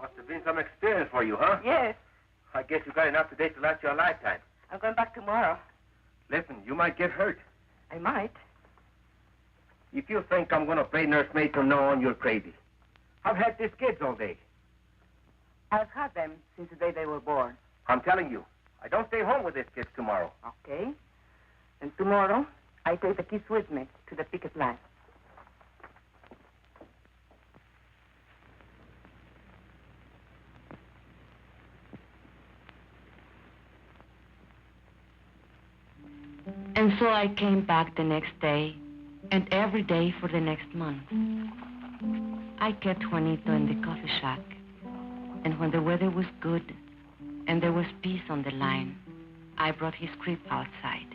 Must have been some experience for you, huh? Yes. I guess you got enough today to last you a lifetime. I'm going back tomorrow. Listen, you might get hurt. I might. If you think I'm going to play nursemaid from now on, you're crazy. I've had these kids all day. I've had them since the day they were born. I'm telling you, I don't stay home with these kids tomorrow. Okay. And tomorrow, I take the kids with me to the picket line. And so I came back the next day, and every day for the next month. I kept Juanito in the coffee shack, and when the weather was good and there was peace on the line, I brought his crib outside.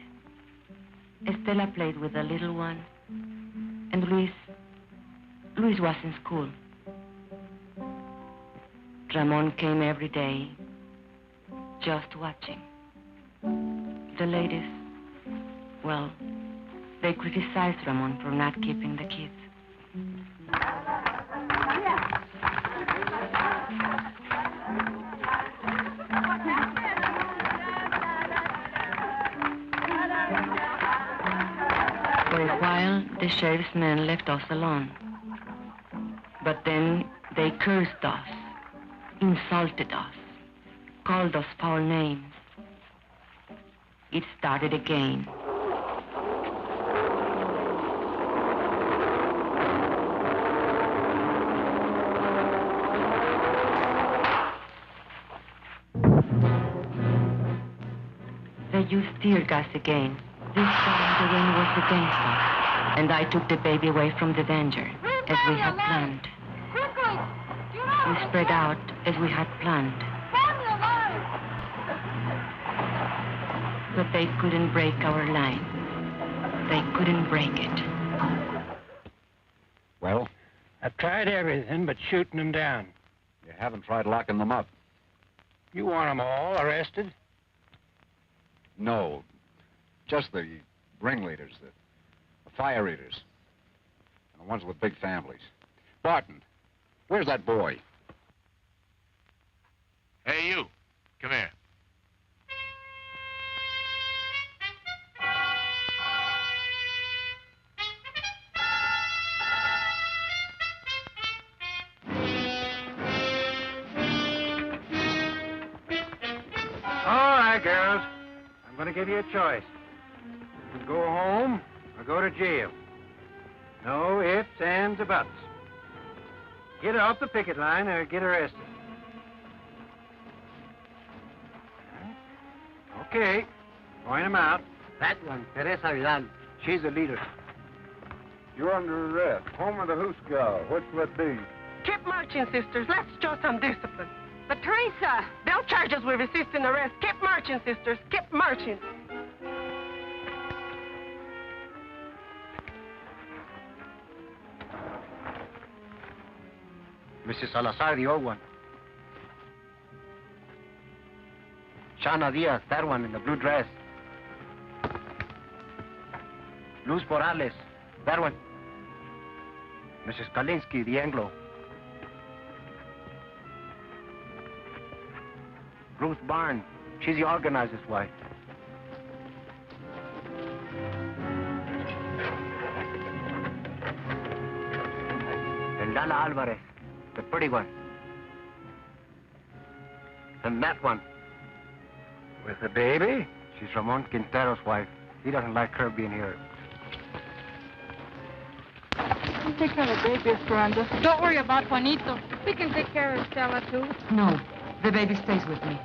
Estela played with the little one, and Luis was in school. Ramon came every day, just watching. The ladies, well, they criticized Ramon for not keeping the kids. For a while, the sheriff's men left us alone. But then they cursed us, insulted us, called us foul names. It started again. They used tear gas again. This time the rain was against us, and I took the baby away from the danger, as we had planned. We spread out as we had planned. But they couldn't break our line. They couldn't break it. Well? I've tried everything but shooting them down. You haven't tried locking them up? You want them all arrested? No. Just the ringleaders, the fire eaters. And the ones with big families. Barton, where's that boy? Hey, you. Come here. All right, girls. I'm going to give you a choice. You can go home or go to jail. No ifs, ands, or buts. Get off the picket line or get arrested. Okay. Point them out. That one, Teresa Vidal. She's the leader. You're under arrest. Home of the Hooskow. What's that be? Keep marching, sisters. Let's show some discipline. But Teresa, they'll charge us with resisting arrest. Keep marching, sisters. Keep marching. Mrs. Salazar, the old one. Shana Diaz, that one in the blue dress. Luz Morales, that one. Mrs. Kalinsky, the Anglo. Ruth Barn, she's the organizer's wife. And Lala Alvarez, the pretty one. And that one. With the baby? She's Ramon Quintero's wife. He doesn't like her being here. You take care of the baby, Esperanza. Don't worry about Juanito. We can take care of Stella, too. No, the baby stays with me.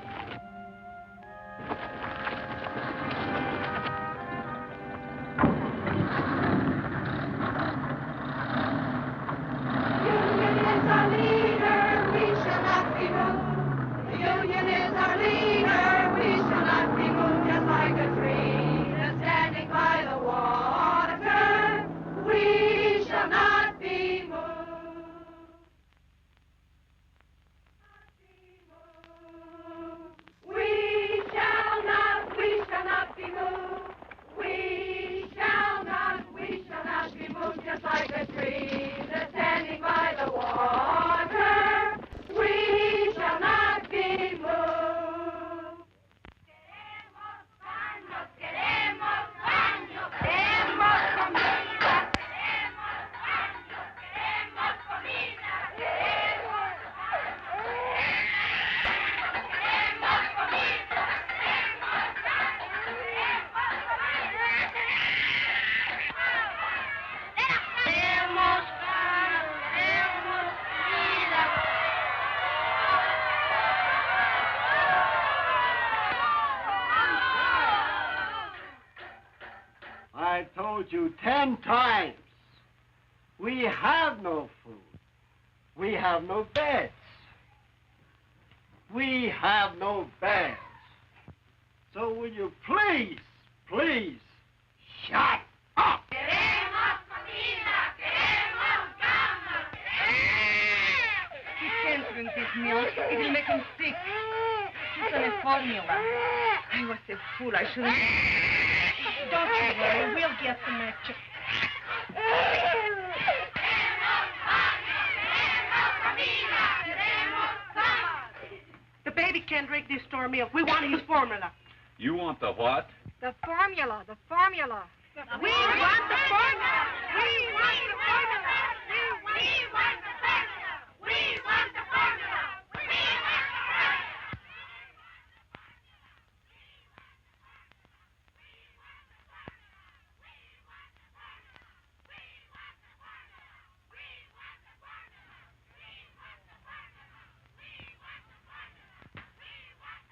I told you 10 times. We have no food. We have no beds. We have no baths. So will you please, please, shut up? He can't drink this milk. It will make him sick. It's on a formula. I was a fool. I shouldn't... Don't you worry. We'll get some extra. The baby can't drink this store milk. We want his formula. You want the what? The formula. The formula. We want the formula. We want the formula. We want the formula. We want the formula.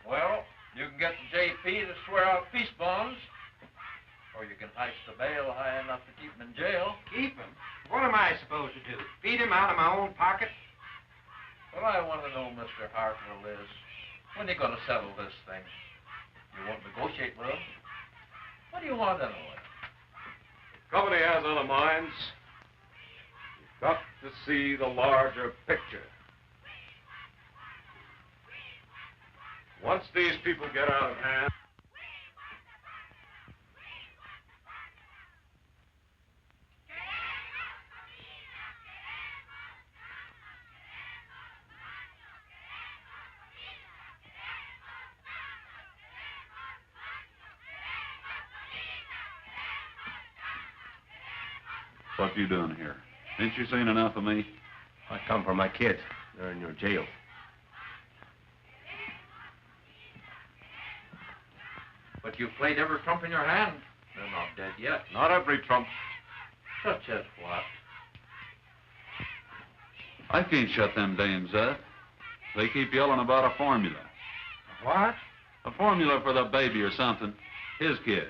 Well, you can get the JP to swear out peace bonds, or you can heist the bail high enough to keep him in jail. Keep him? What am I supposed to do? Feed him out of my own pocket? What I want to know, Mr. Hartwell, is when are you going to settle this thing? You won't negotiate with him? What do you want anyway? The company has other minds. You've got to see the larger picture. Once these people get out of hand... What you doing here? Ain't you seen enough of me? I come for my kids. They're in your jail. But you've played every trump in your hand. They're not dead yet. Not every trump. Such as what? I can't shut them dames up. They keep yelling about a formula. What? A formula for the baby or something. His kid.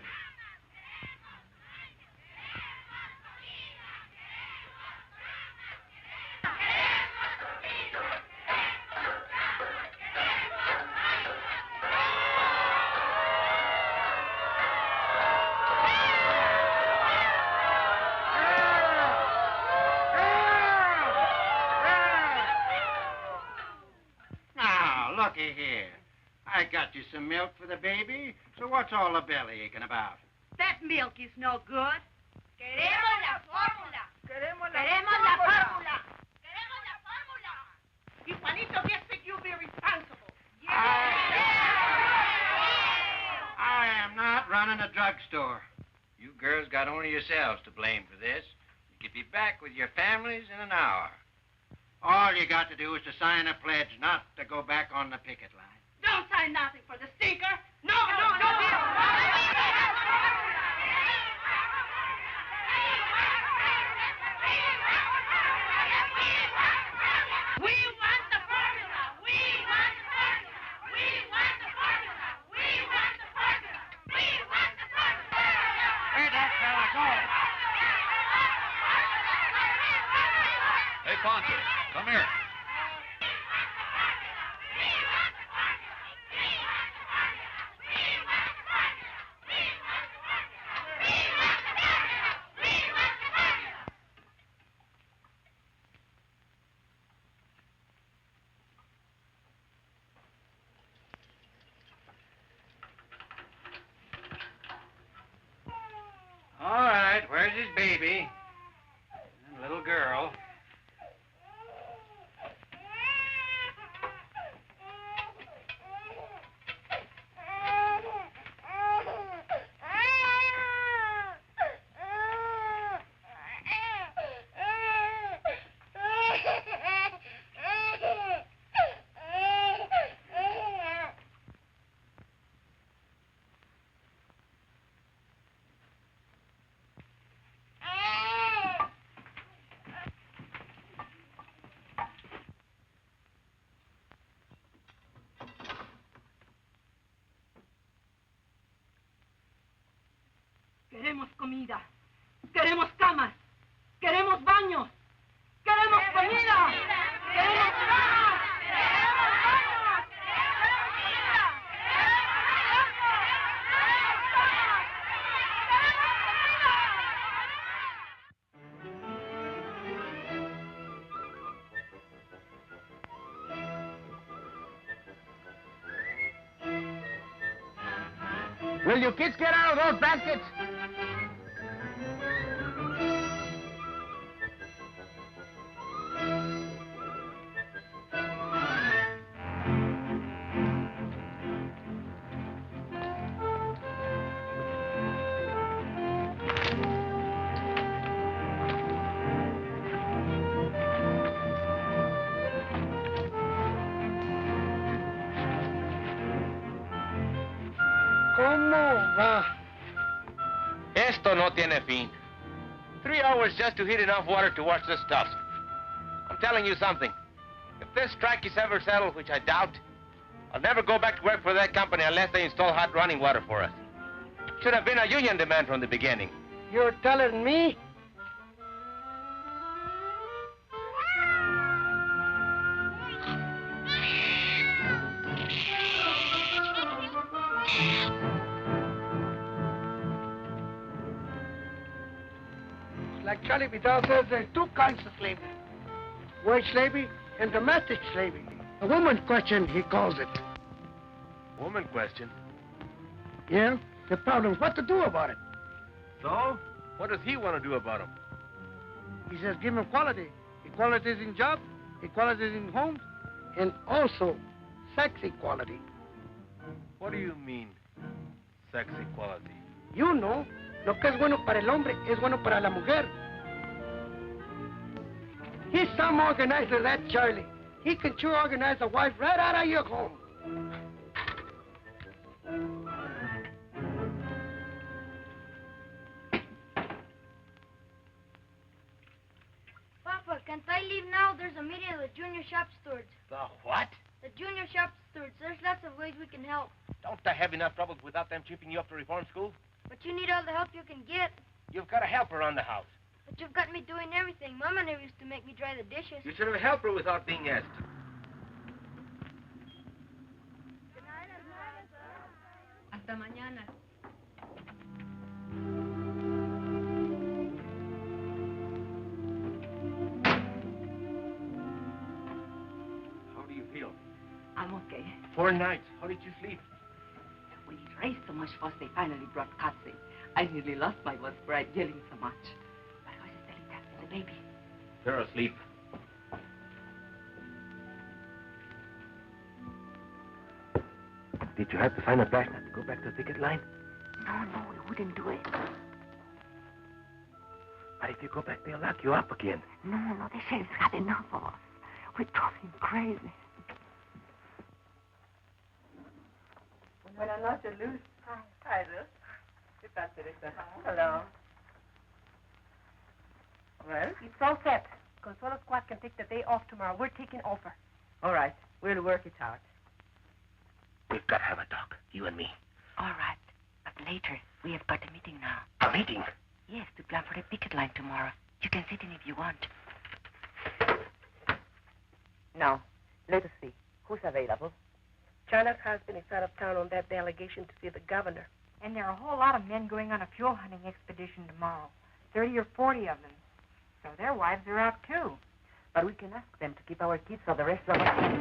looky here. I got you some milk for the baby, so what's all the belly aching about? That milk is no good. Queremos la fórmula. Queremos la fórmula. Queremos la fórmula. Y Juanito gets sick, you'll be responsible. I am not running a drugstore. You girls got only yourselves to blame for this. You could be back with your families in an hour. All you got to do is to sign a pledge not to go back on the picket line. Don't sign nothing for the stinker. No. We want the formula. We want the formula. We want the formula. We want the formula. We want the formula. Where'd that fella go? Hey, Poncho, come here. All right, where's his baby? And little girl. Queremos comida. Queremos camas. Queremos baños. Queremos comida. Queremos camas. Queremos baños. Queremos comida. Will you kids get out of those baskets? ¿Cómo va? Esto no tiene fin. 3 hours just to heat enough water to wash this stuff. I'm telling you something. If this strike is ever settled, which I doubt, I'll never go back to work for that company unless they install hot running water for us. Should have been a union demand from the beginning. You're telling me? Like Charlie Vidal says, there's two kinds of slavery. Wage slavery and domestic slavery. A woman question, he calls it. Woman question? Yeah? The problem is what to do about it. So? What does he want to do about them? He says give him equality. Equality is in jobs, equality is in homes, and also sex equality. What do you mean, sex equality? You know, lo que es bueno para el hombre es bueno para la mujer. He's some organizer, that Charlie. He can sure organize a wife right out of your home. Papa, can't I leave now? There's a meeting of the junior shop stewards. The what? The junior shop stewards. There's lots of ways we can help. Don't I have enough troubles without them chipping you up to reform school? But you need all the help you can get. You've got a helper around the house. But you've got me doing everything. Mama never used to make me dry the dishes. You should have helped her without being asked. Hasta mañana. How do you feel? I'm okay. 4 nights. How did you sleep? When it raised so much fuss, they finally brought cats in. I nearly lost my voice for yelling so much. But I was still intact with the baby. They're asleep. Did you have to find a flashlight to go back to the picket line? No, we wouldn't do it. But if you go back, they'll lock you up again. No, the sheriff's had enough of us. We drove him crazy. Buenas noches, Luz. Hi, Luz. ¿Qué tal, Teresa? Hello. Well? It's all set. Consuelo Squad can take the day off tomorrow. We're taking over. All right. We'll work it out. We've got to have a talk, you and me. All right. But later, we have got a meeting now. A meeting? Yes, to plan for the picket line tomorrow. You can sit in if you want. Now, let us see. Who's available? China's husband is out of town on that delegation to see the governor. And there are a whole lot of men going on a fuel hunting expedition tomorrow. 30 or 40 of them. So their wives are out, too. But we can ask them to keep our kids so the rest of us...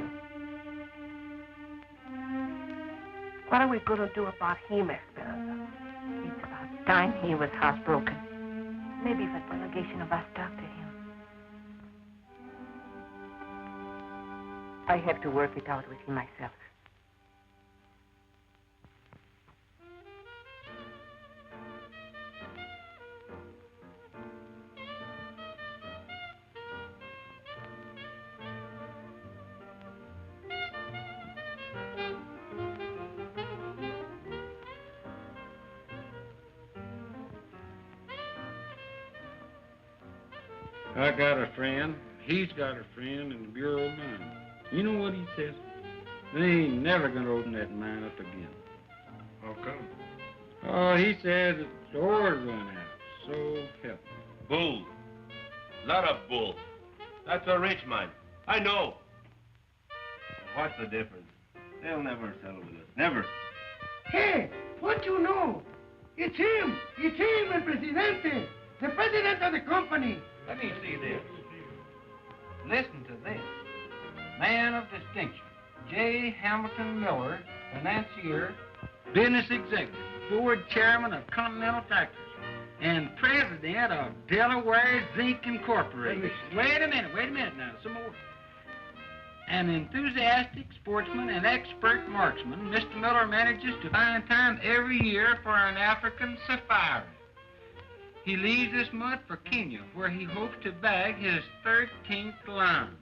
What are we going to do about him, Esperanza? It's about time he was housebroken. Maybe if a delegation of us talk to him. I have to work it out with him myself. I got a friend. He's got a friend in the Bureau of Mines. You know what he says? They ain't never gonna open that mine up again. How come? Oh, he says it's ore run out. So help me. Bull. Lot of bull. That's a rich mine. I know. What's the difference? They'll never settle with us. Never. Hey, what you know? It's him. It's him, el presidente. The president of the company. Let me see this. Listen to this. Man of distinction, J. Hamilton Miller, financier, business executive, board chairman of Continental Factories, and president of Delaware Zinc Incorporated. Wait a minute now, some more. An enthusiastic sportsman and expert marksman, Mr. Miller manages to find time every year for an African safari. He leaves this month for Kenya, where he hopes to bag his 13th lion.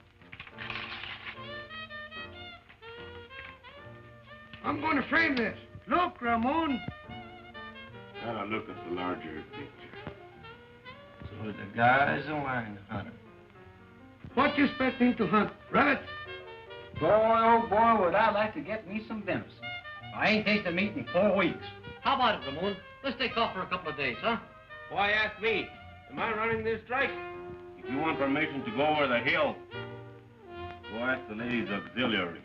I'm going to frame this. Look, Ramon. Gotta look at the larger picture. So the guy's a lion hunter. What you expect him to hunt? Rabbits? Boy, oh boy, would I like to get me some venison. I ain't tasted meat in 4 weeks. How about it, Ramon? Let's take off for a couple of days, huh? Why ask me? Am I running this strike? If you want permission to go over the hill, go ask the ladies' auxiliary.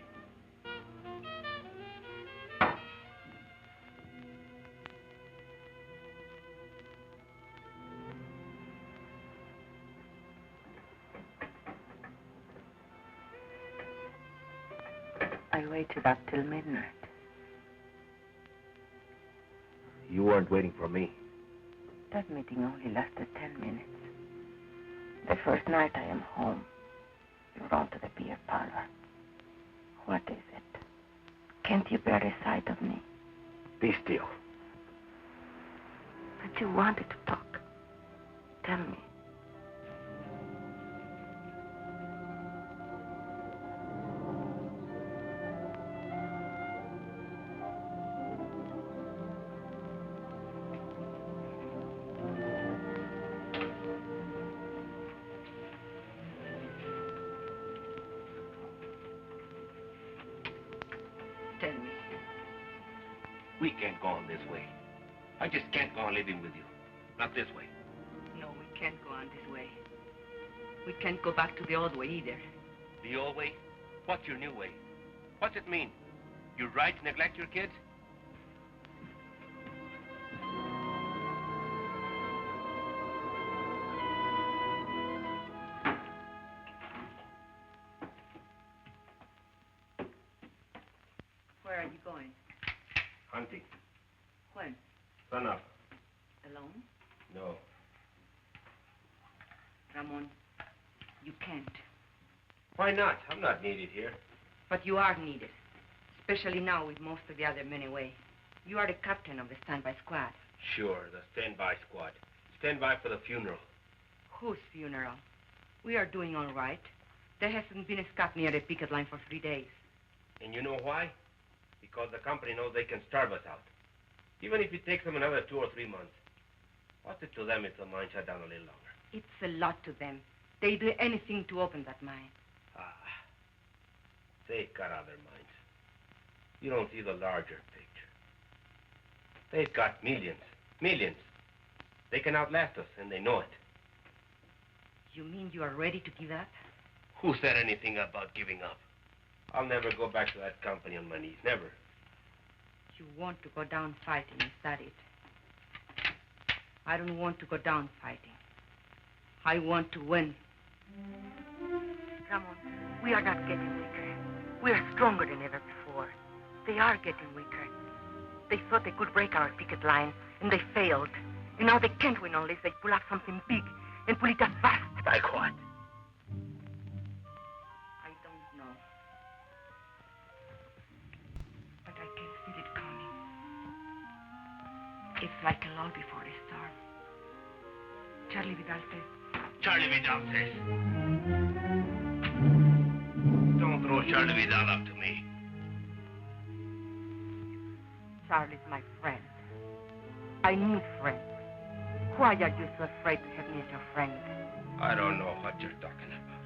I waited up till midnight. You weren't waiting for me. That meeting only lasted 10 minutes. The first night I am home, you run to the beer parlor. What is it? Can't you bear the sight of me? Be still. But you wanted to talk. Tell me. We can't go on this way. I just can't go on living with you. Not this way. No, we can't go on this way. We can't go back to the old way either. The old way? What's your new way? What's it mean? You're right to neglect your kids? Where are you going? Hunting. When? Sun up. Alone? No. Ramon, you can't. Why not? I'm not needed here. But you are needed, especially now with most of the other men away. You are the captain of the standby squad. Sure, the standby squad. Standby for the funeral. Whose funeral? We are doing all right. There hasn't been a scut near the picket line for 3 days. And you know why? Because the company knows they can starve us out. Even if it takes them another 2 or 3 months. What's it to them if the mine shut down a little longer? It's a lot to them. They do anything to open that mine. They've got other mines. You don't see the larger picture. They've got millions. Millions. They can outlast us, and they know it. You mean you are ready to give up? Who said anything about giving up? I'll never go back to that company on my knees. Never. You want to go down fighting, is that it? I don't want to go down fighting. I want to win. Ramon, we are not getting weaker. We are stronger than ever before. They are getting weaker. They thought they could break our picket line, and they failed. And now they can't win unless they pull up something big and pull it up fast. Like what? I don't know. But I can feel it coming. It's like a lull before a storm. Charlie Vidal says. Charlie Vidal says. Don't throw Charlie Vidal up to me. Charlie's my friend. I need friends. Why are you so afraid to have me as your friend? I don't know what you're talking about.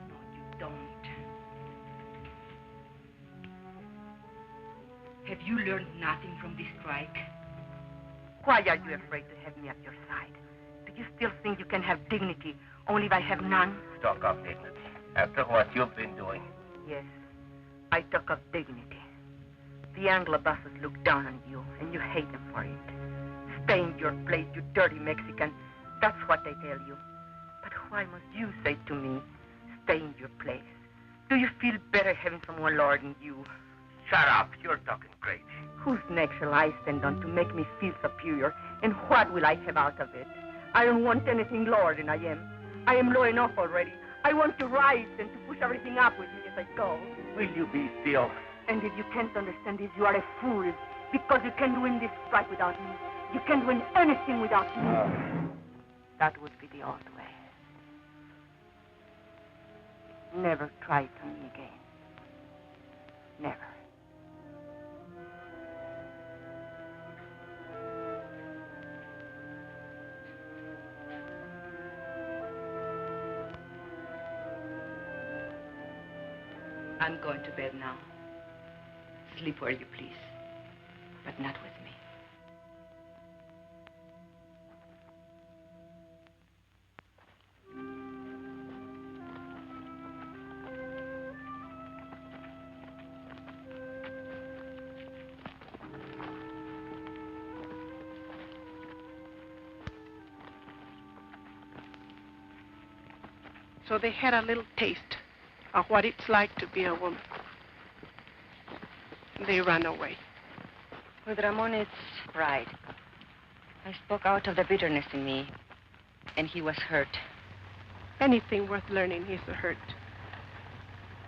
No, you don't. Have you learned nothing from this strike? Why are you afraid to have me at your side? Do you still think you can have dignity only if I have none? Talk of dignity. After what you've been doing. Yes, I talk of dignity. The Anglo bosses look down on you, and you hate them for it. Stay in your place, you dirty Mexican. That's what they tell you. But why must you say to me, stay in your place? Do you feel better having someone lording you? Shut up. You're talking crazy. Whose neck shall I stand on to make me feel superior? And what will I have out of it? I don't want anything lower than I am. I am low enough already. I want to rise and to push everything up with me as I go. Will you be still? And if you can't understand this, you are a fool. Because you can't win this strike without me. You can't win anything without me. That would be the old way. Never try it on me again. Never. I'm going to bed now. Sleep where you please, but not with me. So they had a little taste of what it's like to be a woman. They ran away. With Ramon, it's pride. I spoke out of the bitterness in me, and he was hurt. Anything worth learning is a hurt.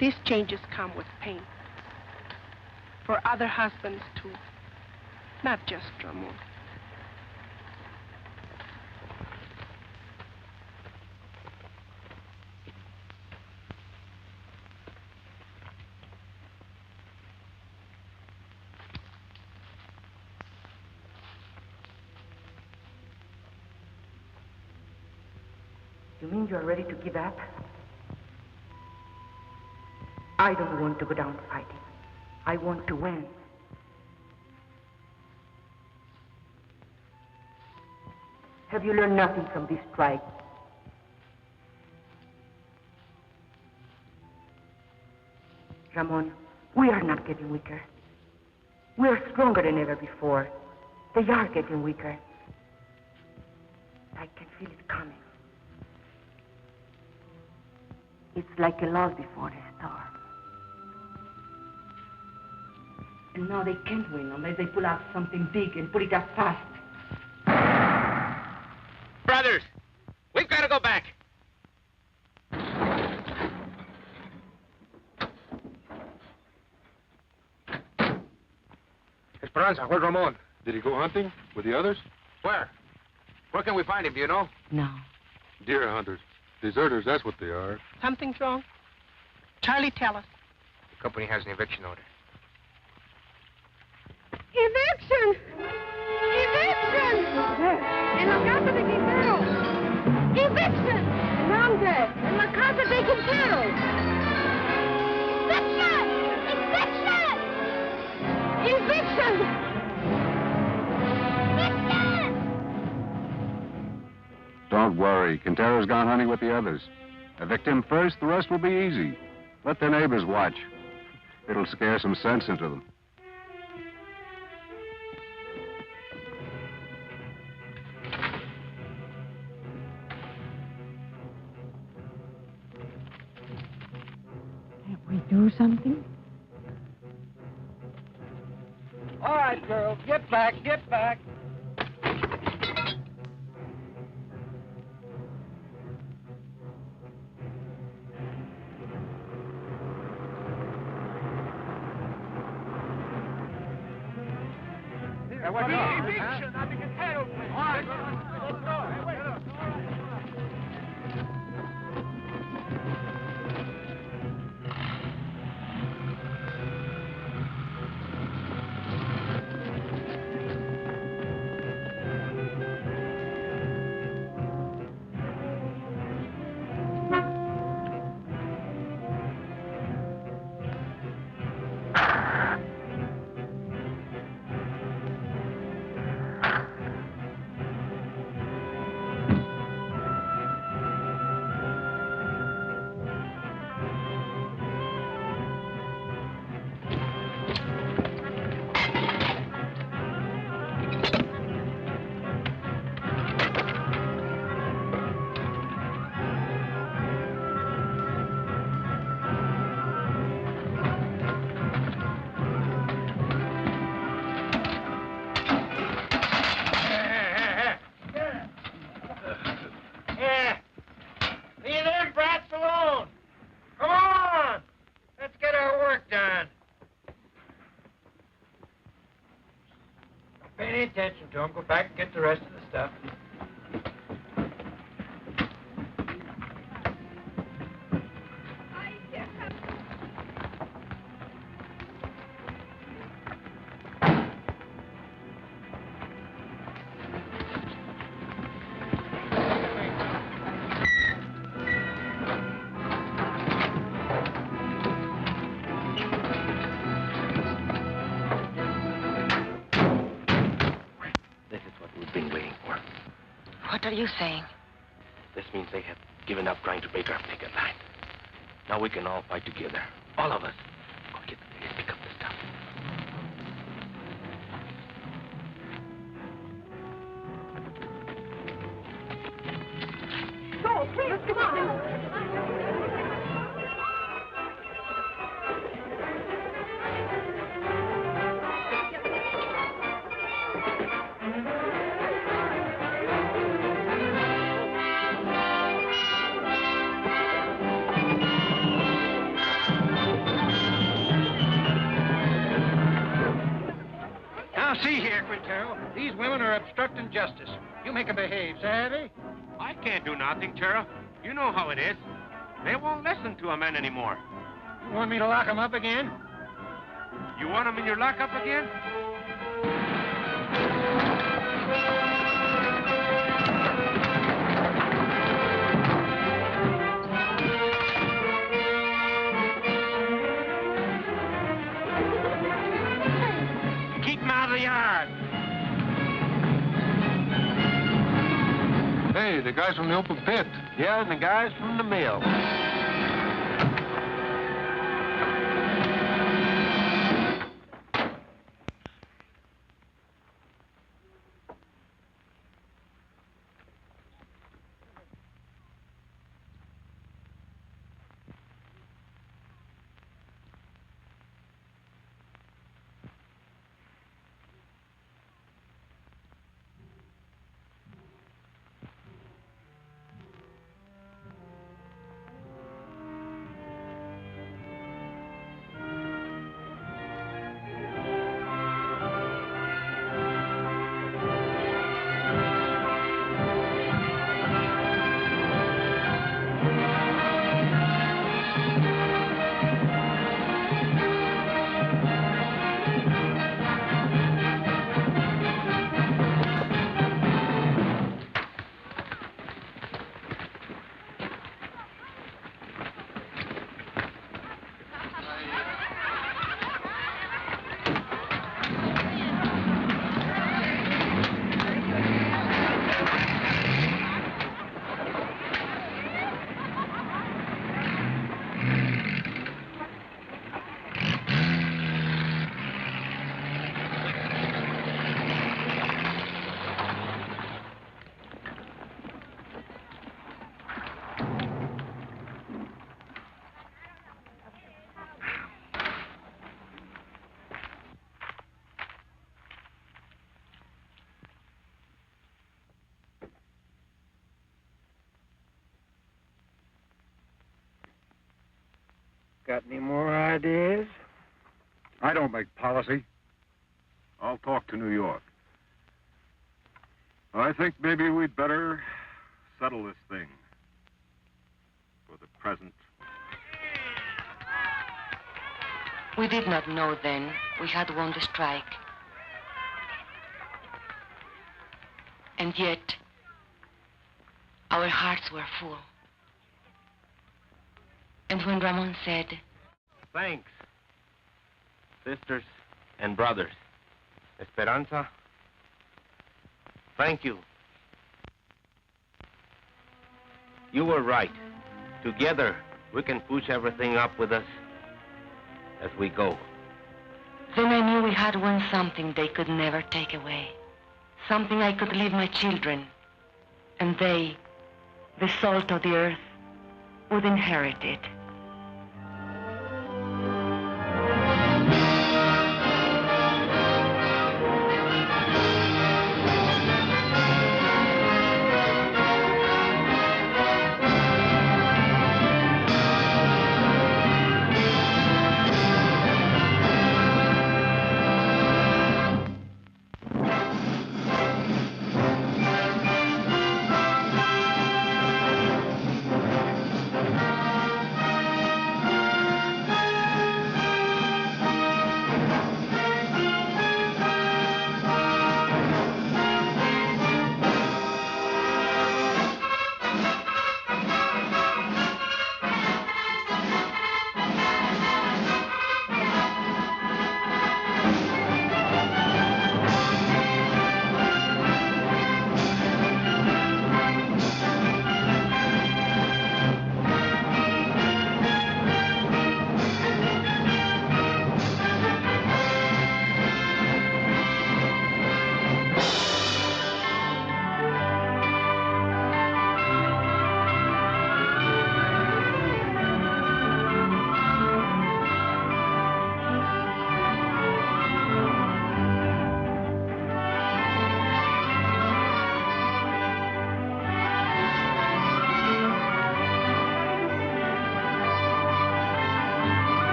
These changes come with pain. For other husbands, too. Not just Ramon. You mean you are ready to give up? I don't want to go down fighting. I want to win. Have you learned nothing from this strike? Ramon, we are not getting weaker. We are stronger than ever before. They are getting weaker. I can feel it coming. It's like a lull before the storm. And now they can't win unless they pull out something big and put it up fast. Brothers, we've got to go back. Esperanza, where's Ramon? Did he go hunting with the others? Where? Where can we find him, do you know? No. Deer hunters. Deserters, that's what they are. Something's wrong. Charlie, tell us. The company has an eviction order. ¡Eviction! ¡Eviction! En la casa de Quintero. ¡Eviction! ¿Dónde? En la casa de Quintero. ¡Eviction! ¡Eviction! ¡Eviction! Don't worry. Quintero's gone hunting with the others. Evict him first, the rest will be easy. Let their neighbors watch. It'll scare some sense into them. Can't we do something? All right, girls, get back, get back. Eviction of the Quintero place. All right, let's go. Hey, wait. Attention to him. Go back and get the rest of the stuff. What are you saying? This means they have given up trying to break our picket line. Now we can all fight together. All of us. Go get the police, pick up the stuff. Go, please, come on. See here, Quintero. These women are obstructing justice. You make them behave, savvy? I can't do nothing, Tara. You know how it is. They won't listen to a man anymore. You want me to lock them up again? You want them in your lockup again? Hey, the guys from the open pit. Yeah, and the guys from the mill. got any more ideas? I don't make policy. I'll talk to New York. I think maybe we'd better settle this thing for the present. We did not know then we had won the strike. And yet, our hearts were full. And when Ramon said, Thanks, sisters and brothers. Esperanza, thank you. You were right. Together, we can push everything up with us as we go. then I knew we had won something they could never take away. Something I could leave my children. And they, the salt of the earth, would inherit it.